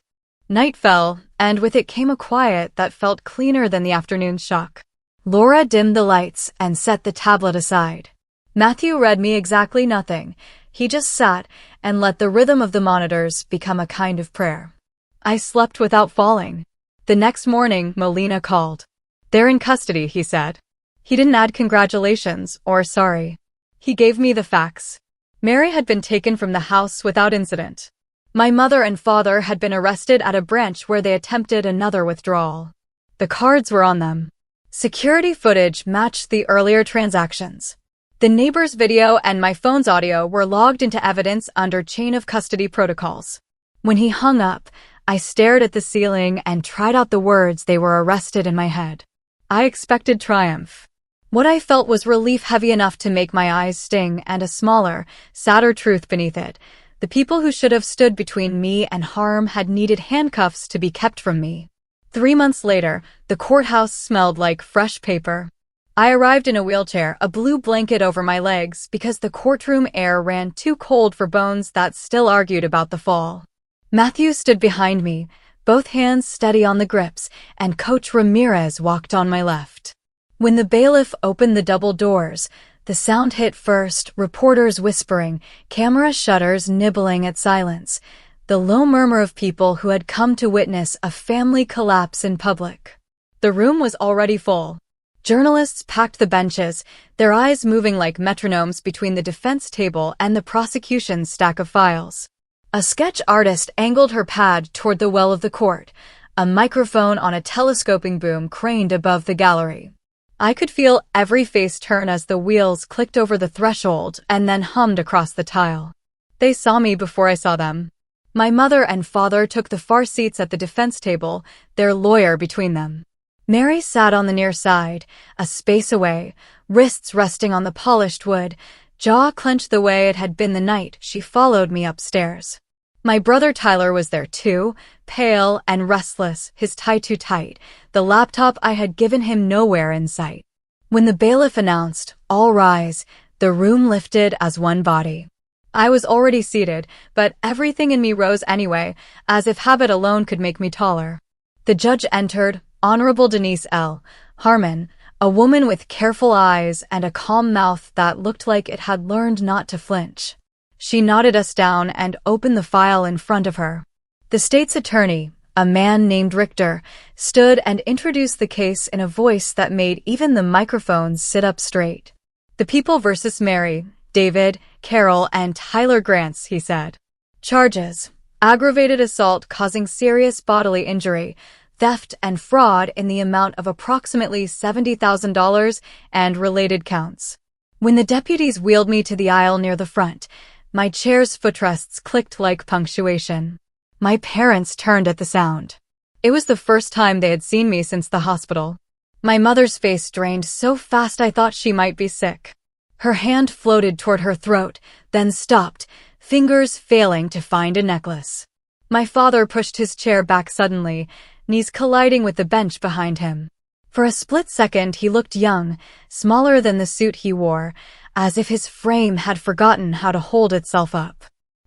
Night fell, and with it came a quiet that felt cleaner than the afternoon's shock. Laura dimmed the lights and set the tablet aside. Matthew read me exactly nothing. He just sat and let the rhythm of the monitors become a kind of prayer. I slept without falling. The next morning, Molina called. "They're in custody," he said. He didn't add congratulations or sorry. He gave me the facts. Mary had been taken from the house without incident. My mother and father had been arrested at a branch where they attempted another withdrawal. The cards were on them. Security footage matched the earlier transactions. The neighbor's video and my phone's audio were logged into evidence under chain of custody protocols. When he hung up, I stared at the ceiling and tried out the words they were arrested in my head. I expected triumph. What I felt was relief heavy enough to make my eyes sting and a smaller, sadder truth beneath it. The people who should have stood between me and harm had needed handcuffs to be kept from me. 3 months later, the courthouse smelled like fresh paper. I arrived in a wheelchair, a blue blanket over my legs, because the courtroom air ran too cold for bones that still argued about the fall. Matthew stood behind me, both hands steady on the grips, and Coach Ramirez walked on my left. When the bailiff opened the double doors, the sound hit first, reporters whispering, camera shutters nibbling at silence, the low murmur of people who had come to witness a family collapse in public. The room was already full. Journalists packed the benches, their eyes moving like metronomes between the defense table and the prosecution's stack of files. A sketch artist angled her pad toward the well of the court, a microphone on a telescoping boom craned above the gallery. I could feel every face turn as the wheels clicked over the threshold and then hummed across the tile. They saw me before I saw them. My mother and father took the far seats at the defense table, their lawyer between them. Mary sat on the near side, a space away, wrists resting on the polished wood, jaw clenched the way it had been the night she followed me upstairs. My brother Tyler was there too, pale and restless, his tie too tight, the laptop I had given him nowhere in sight. When the bailiff announced, "All rise," the room lifted as one body. I was already seated, but everything in me rose anyway, as if habit alone could make me taller. The judge entered, Honorable Denise L. Harmon, a woman with careful eyes and a calm mouth that looked like it had learned not to flinch. She nodded us down and opened the file in front of her. The state's attorney, a man named Richter, stood and introduced the case in a voice that made even the microphones sit up straight. "The people versus Mary, David, Carol, and Tyler Grants," he said. "Charges: aggravated assault causing serious bodily injury, theft and fraud in the amount of approximately $70,000, and related counts." When the deputies wheeled me to the aisle near the front, my chair's footrests clicked like punctuation. My parents turned at the sound. It was the first time they had seen me since the hospital. My mother's face drained so fast I thought she might be sick. Her hand floated toward her throat, then stopped, fingers failing to find a necklace. My father pushed his chair back suddenly, knees colliding with the bench behind him. For a split second he looked young, smaller than the suit he wore, as if his frame had forgotten how to hold itself up.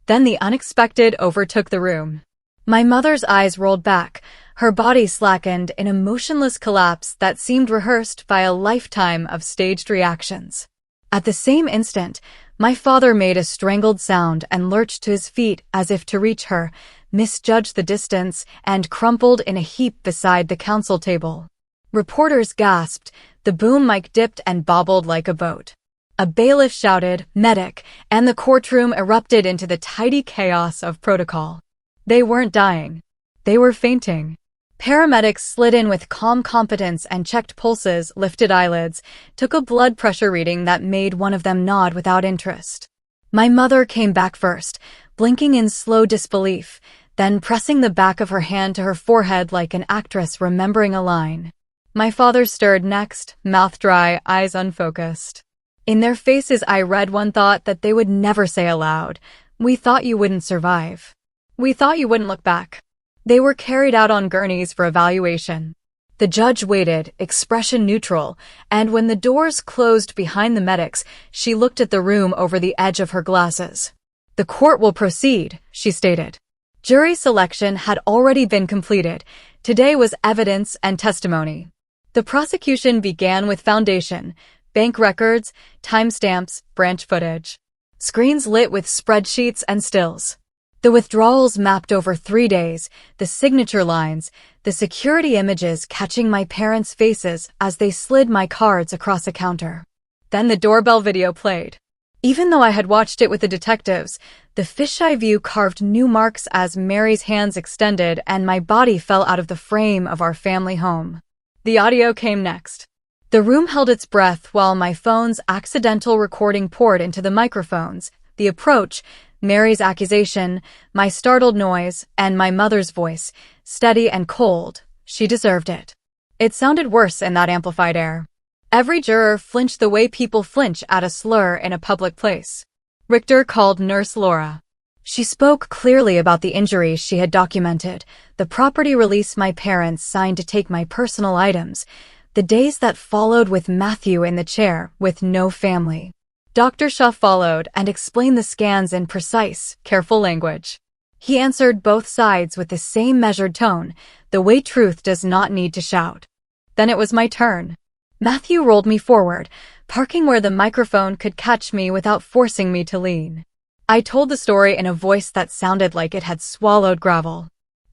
Then the unexpected overtook the room. My mother's eyes rolled back, her body slackened in a motionless collapse that seemed rehearsed by a lifetime of staged reactions. At the same instant, my father made a strangled sound and lurched to his feet as if to reach her, misjudged the distance, and crumpled in a heap beside the counsel table. Reporters gasped, the boom mic dipped and bobbled like a boat. A bailiff shouted, "Medic," and the courtroom erupted into the tidy chaos of protocol. They weren't dying. They were fainting. Paramedics slid in with calm competence and checked pulses, lifted eyelids, took a blood pressure reading that made one of them nod without interest. My mother came back first, blinking in slow disbelief, then pressing the back of her hand to her forehead like an actress remembering a line. My father stirred next, mouth dry, eyes unfocused. In their faces I read one thought that they would never say aloud. "We thought you wouldn't survive. We thought you wouldn't look back." They were carried out on gurneys for evaluation. The judge waited, expression neutral, and when the doors closed behind the medics, she looked at the room over the edge of her glasses. "The court will proceed," she stated. Jury selection had already been completed. Today was evidence and testimony. The prosecution began with foundation, bank records, timestamps, branch footage. Screens lit with spreadsheets and stills. The withdrawals mapped over 3 days, the signature lines, the security images catching my parents' faces as they slid my cards across a counter. Then the doorbell video played. Even though I had watched it with the detectives, the fisheye view carved new marks as Mary's hands extended and my body fell out of the frame of our family home. The audio came next. The room held its breath while my phone's accidental recording poured into the microphones, the approach, Mary's accusation, my startled noise, and my mother's voice, steady and cold. She deserved it. It sounded worse in that amplified air. Every juror flinched the way people flinch at a slur in a public place. Richter called Nurse Laura. She spoke clearly about the injuries she had documented, the property release my parents signed to take my personal items, the days that followed with Matthew in the chair with no family. Dr. Shaw followed and explained the scans in precise, careful language. He answered both sides with the same measured tone, the way truth does not need to shout. Then it was my turn. Matthew rolled me forward, parking where the microphone could catch me without forcing me to lean. I told the story in a voice that sounded like it had swallowed gravel.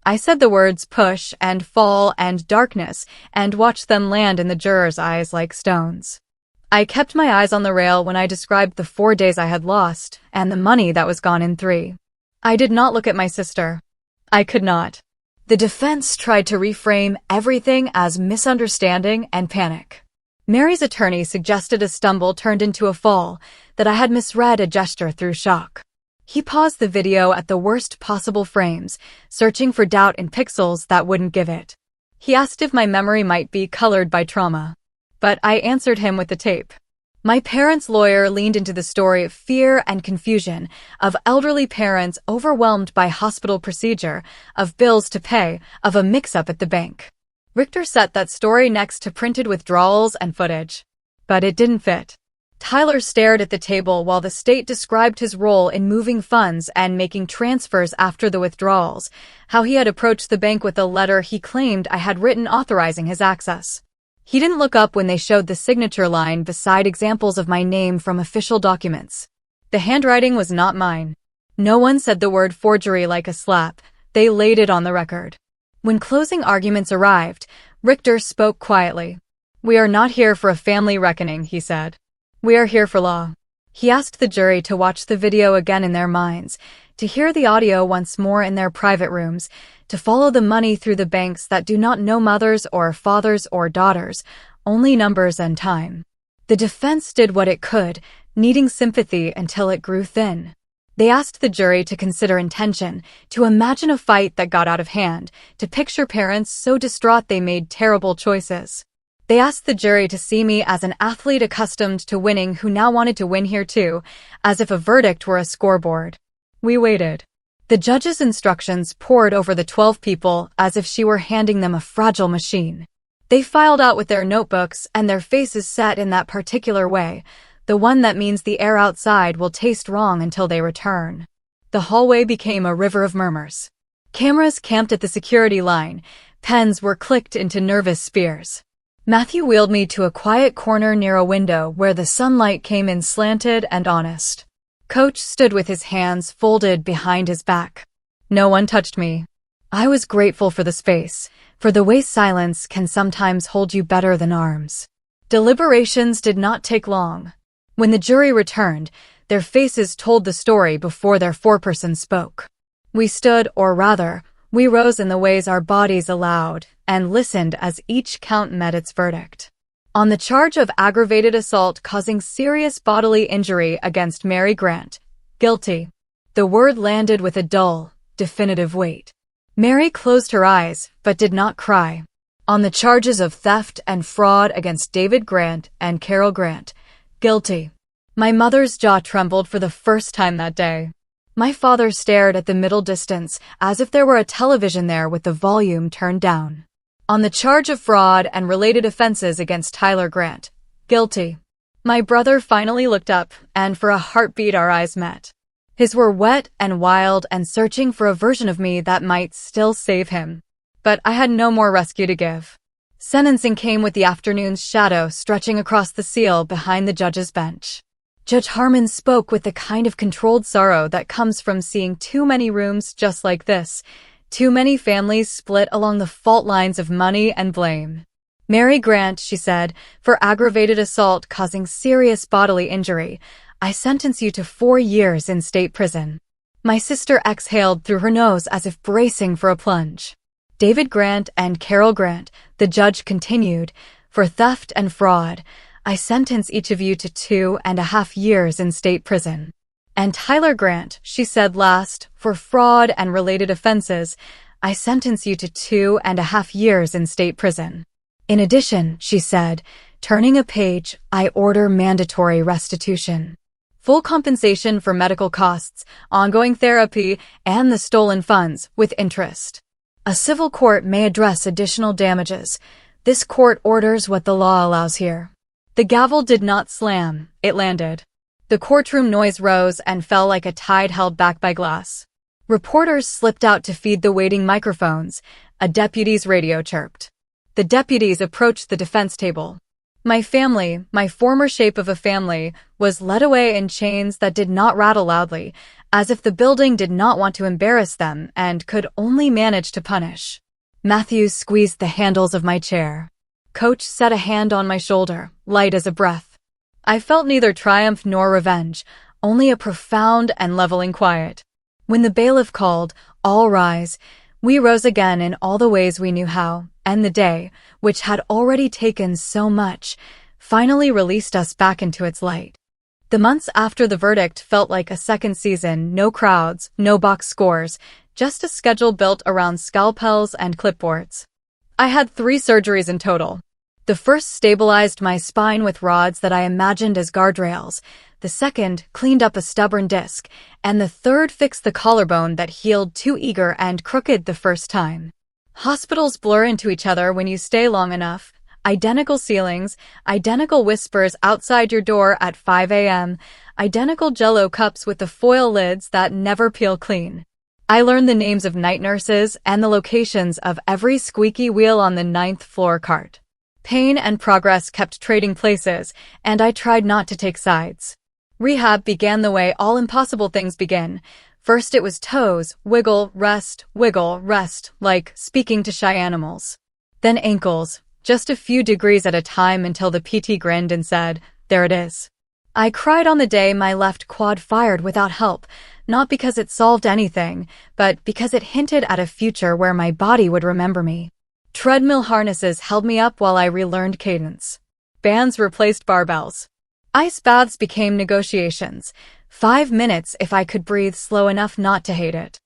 I said the words push and fall and darkness and watched them land in the jurors' eyes like stones. I kept my eyes on the rail when I described the 4 days I had lost and the money that was gone in 3. I did not look at my sister. I could not. The defense tried to reframe everything as misunderstanding and panic. Mary's attorney suggested a stumble turned into a fall, that I had misread a gesture through shock. He paused the video at the worst possible frames, searching for doubt in pixels that wouldn't give it. He asked if my memory might be colored by trauma. But I answered him with the tape. My parents' lawyer leaned into the story of fear and confusion, of elderly parents overwhelmed by hospital procedure, of bills to pay, of a mix-up at the bank. Richter set that story next to printed withdrawals and footage. But it didn't fit. Tyler stared at the table while the state described his role in moving funds and making transfers after the withdrawals, how he had approached the bank with a letter he claimed I had written authorizing his access. He didn't look up when they showed the signature line beside examples of my name from official documents. The handwriting was not mine. No one said the word forgery like a slap. They laid it on the record. When closing arguments arrived, Richter spoke quietly. "We are not here for a family reckoning," he said. "We are here for law." He asked the jury to watch the video again in their minds, to hear the audio once more in their private rooms, to follow the money through the banks that do not know mothers or fathers or daughters, only numbers and time. The defense did what it could, needing sympathy until it grew thin. They asked the jury to consider intention, to imagine a fight that got out of hand, to picture parents so distraught they made terrible choices. They asked the jury to see me as an athlete accustomed to winning who now wanted to win here too, as if a verdict were a scoreboard. We waited. The judge's instructions poured over the 12 people as if she were handing them a fragile machine. They filed out with their notebooks and their faces set in that particular way, the one that means the air outside will taste wrong until they return. The hallway became a river of murmurs. Cameras camped at the security line. Pens were clicked into nervous spears. Matthew wheeled me to a quiet corner near a window where the sunlight came in slanted and honest. Coach stood with his hands folded behind his back. No one touched me. I was grateful for the space, for the way silence can sometimes hold you better than arms. Deliberations did not take long. When the jury returned, their faces told the story before their foreperson spoke. We stood, or rather, we rose in the ways our bodies allowed, and listened as each count met its verdict. On the charge of aggravated assault causing serious bodily injury against Mary Grant, guilty. The word landed with a dull, definitive weight. Mary closed her eyes, but did not cry. On the charges of theft and fraud against David Grant and Carol Grant, guilty. My mother's jaw trembled for the first time that day. My father stared at the middle distance as if there were a television there with the volume turned down. On the charge of fraud and related offenses against Tyler Grant, guilty. My brother finally looked up, and for a heartbeat our eyes met. His were wet and wild and searching for a version of me that might still save him. But I had no more rescue to give. Sentencing came with the afternoon's shadow stretching across the seal behind the judge's bench. Judge Harmon spoke with the kind of controlled sorrow that comes from seeing too many rooms just like this, too many families split along the fault lines of money and blame. Mary Grant, she said, for aggravated assault causing serious bodily injury, I sentence you to 4 years in state prison. My sister exhaled through her nose as if bracing for a plunge. David Grant and Carol Grant, the judge continued, for theft and fraud, I sentence each of you to 2.5 years in state prison. And Tyler Grant, she said last, for fraud and related offenses, I sentence you to 2.5 years in state prison. In addition, she said, Turning a page, I order mandatory restitution. Full compensation for medical costs, ongoing therapy, and the stolen funds, with interest. A civil court may address additional damages. This court orders what the law allows here. The gavel did not slam, it landed. The courtroom noise rose and fell like a tide held back by glass. Reporters slipped out to feed the waiting microphones. A deputy's radio chirped. The deputies approached the defense table. My family, my former shape of a family, was led away in chains that did not rattle loudly, as if the building did not want to embarrass them and could only manage to punish. Matthew squeezed the handles of my chair. Coach set a hand on my shoulder, light as a breath. I felt neither triumph nor revenge, only a profound and leveling quiet. When the bailiff called, "All rise," we rose again in all the ways we knew how, and the day, which had already taken so much, finally released us back into its light. The months after the verdict felt like a second season, no crowds, no box scores, just a schedule built around scalpels and clipboards. I had 3 surgeries in total. The first stabilized my spine with rods that I imagined as guardrails, the second cleaned up a stubborn disc, and the third fixed the collarbone that healed too eager and crooked the first time. Hospitals blur into each other when you stay long enough. Identical ceilings, identical whispers outside your door at 5 a.m., identical Jell-O cups with the foil lids that never peel clean. I learned the names of night nurses and the locations of every squeaky wheel on the 9th floor cart. Pain and progress kept trading places, and I tried not to take sides. Rehab began the way all impossible things begin. First it was toes, wiggle, rest, like speaking to shy animals. Then ankles, just a few degrees at a time until the PT grinned and said, "There it is." I cried on the day my left quad fired without help, not because it solved anything, but because it hinted at a future where my body would remember me. Treadmill harnesses held me up while I relearned cadence. Bands replaced barbells. Ice baths became negotiations. 5 minutes if I could breathe slow enough not to hate it.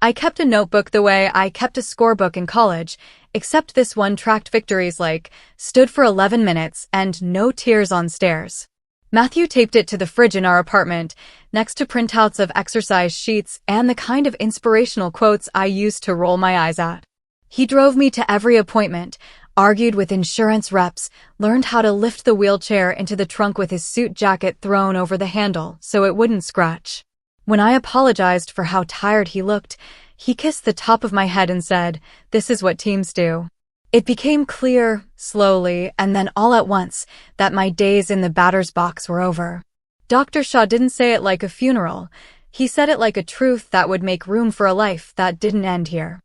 I kept a notebook the way I kept a scorebook in college, except this one tracked victories like, stood for 11 minutes and no tears on stairs. Matthew taped it to the fridge in our apartment, next to printouts of exercise sheets and the kind of inspirational quotes I used to roll my eyes at. He drove me to every appointment, argued with insurance reps, learned how to lift the wheelchair into the trunk with his suit jacket thrown over the handle so it wouldn't scratch. When I apologized for how tired he looked, he kissed the top of my head and said, "This is what teams do." It became clear, slowly, and then all at once, that my days in the batter's box were over. Dr. Shaw didn't say it like a funeral. He said it like a truth that would make room for a life that didn't end here.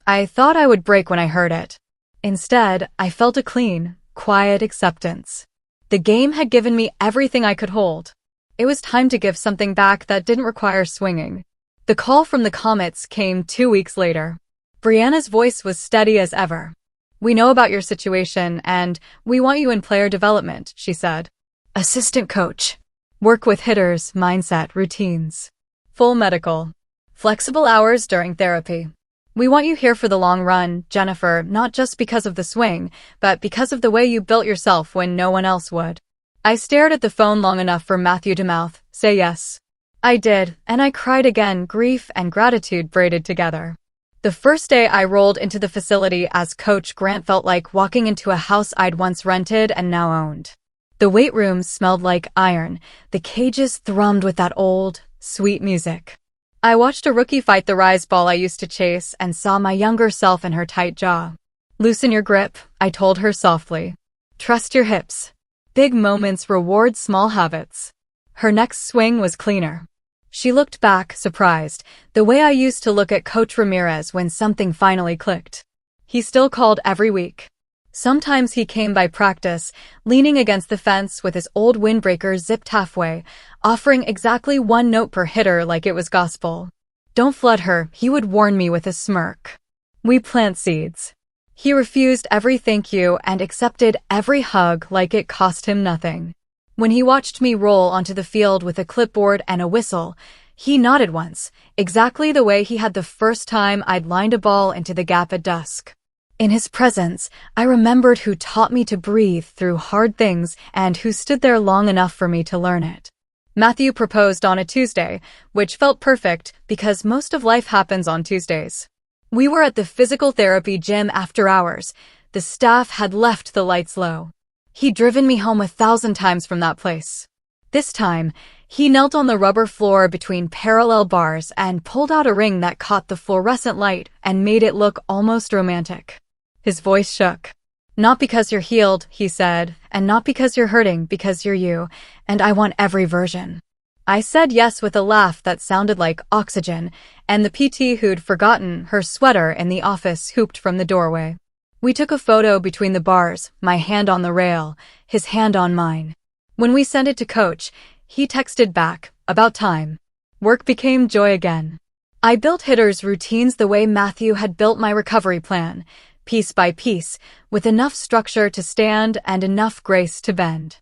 I thought I would break when I heard it. Instead, I felt a clean, quiet acceptance. The game had given me everything I could hold. It was time to give something back that didn't require swinging. The call from the Comets came 2 weeks later. Brianna's voice was steady as ever. "We know about your situation, and we want you in player development," she said. "Assistant coach. Work with hitters, mindset, routines. Full medical. Flexible hours during therapy. We want you here for the long run, Jennifer, not just because of the swing, but because of the way you built yourself when no one else would." I stared at the phone long enough for Matthew to mouth, "Say yes." I did, and I cried again, grief and gratitude braided together. The first day I rolled into the facility as Coach Grant felt like walking into a house I'd once rented and now owned. The weight room smelled like iron. The cages thrummed with that old, sweet music. I watched a rookie fight the rise ball I used to chase and saw my younger self in her tight jaw. "Loosen your grip," I told her softly. "Trust your hips. Big moments reward small habits." Her next swing was cleaner. She looked back, surprised, the way I used to look at Coach Ramirez when something finally clicked. He still called every week. Sometimes he came by practice, leaning against the fence with his old windbreaker zipped halfway, offering exactly 1 note per hitter like it was gospel. "Don't flood her," he would warn me with a smirk. "We plant seeds." He refused every thank you and accepted every hug like it cost him nothing. When he watched me roll onto the field with a clipboard and a whistle, he nodded once, exactly the way he had the first time I'd lined a ball into the gap at dusk. In his presence, I remembered who taught me to breathe through hard things and who stood there long enough for me to learn it. Matthew proposed on a Tuesday, which felt perfect because most of life happens on Tuesdays. We were at the physical therapy gym after hours. The staff had left the lights low. He'd driven me home 1,000 times from that place. This time, he knelt on the rubber floor between parallel bars and pulled out a ring that caught the fluorescent light and made it look almost romantic. His voice shook. "Not because you're healed," he said, "and not because you're hurting, because you're you, and I want every version." I said yes with a laugh that sounded like oxygen, and the PT who'd forgotten her sweater in the office hooped from the doorway. We took a photo between the bars, my hand on the rail, his hand on mine. When we sent it to Coach, he texted back, "About time." Work became joy again. I built hitters' routines the way Matthew had built my recovery plan, piece by piece, with enough structure to stand and enough grace to bend.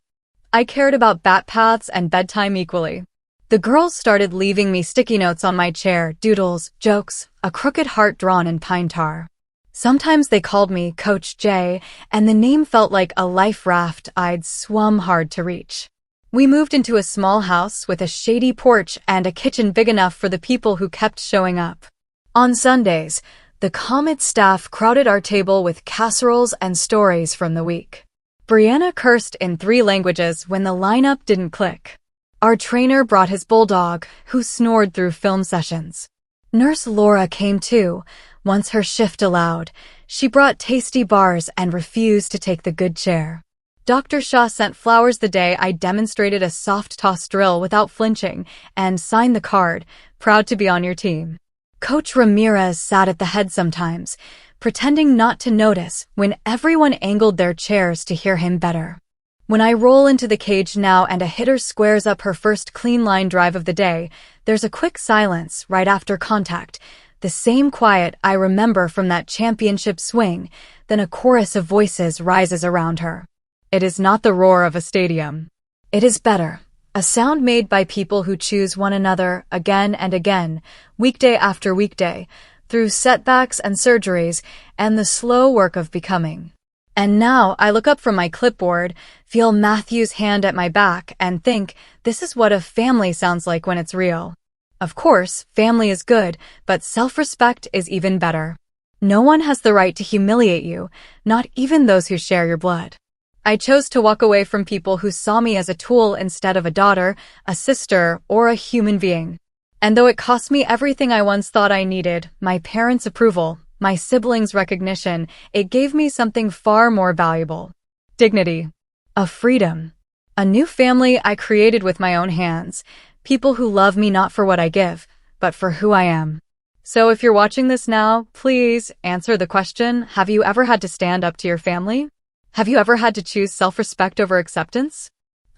I cared about bat paths and bedtime equally. The girls started leaving me sticky notes on my chair, doodles, jokes, a crooked heart drawn in pine tar. Sometimes they called me Coach J, and the name felt like a life raft I'd swum hard to reach. We moved into a small house with a shady porch and a kitchen big enough for the people who kept showing up. On Sundays, the Comet staff crowded our table with casseroles and stories from the week. Brianna cursed in 3 languages when the lineup didn't click. Our trainer brought his bulldog, who snored through film sessions. Nurse Laura came too, once her shift allowed. She brought tasty bars and refused to take the good chair. Dr. Shaw sent flowers the day I demonstrated a soft toss drill without flinching and signed the card, "Proud to be on your team." Coach Ramirez sat at the head sometimes, pretending not to notice when everyone angled their chairs to hear him better. When I roll into the cage now and a hitter squares up her first clean line drive of the day, there's a quick silence right after contact, the same quiet I remember from that championship swing, then a chorus of voices rises around her. It is not the roar of a stadium. It is better, a sound made by people who choose one another again and again, weekday after weekday, through setbacks and surgeries and the slow work of becoming. And now I look up from my clipboard, feel Matthew's hand at my back, and think, this is what a family sounds like when it's real. Of course, family is good, but self-respect is even better. No one has the right to humiliate you, not even those who share your blood. I chose to walk away from people who saw me as a tool instead of a daughter, a sister, or a human being. And though it cost me everything I once thought I needed, my parents' approval, my siblings' recognition, it gave me something far more valuable. Dignity. A freedom. A new family I created with my own hands. People who love me not for what I give, but for who I am. So if you're watching this now, please answer the question, have you ever had to stand up to your family? Have you ever had to choose self-respect over acceptance?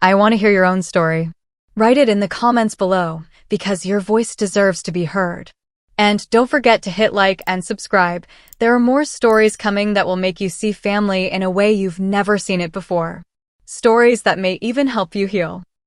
I want to hear your own story. Write it in the comments below, because your voice deserves to be heard. And don't forget to hit like and subscribe. There are more stories coming that will make you see family in a way you've never seen it before. Stories that may even help you heal.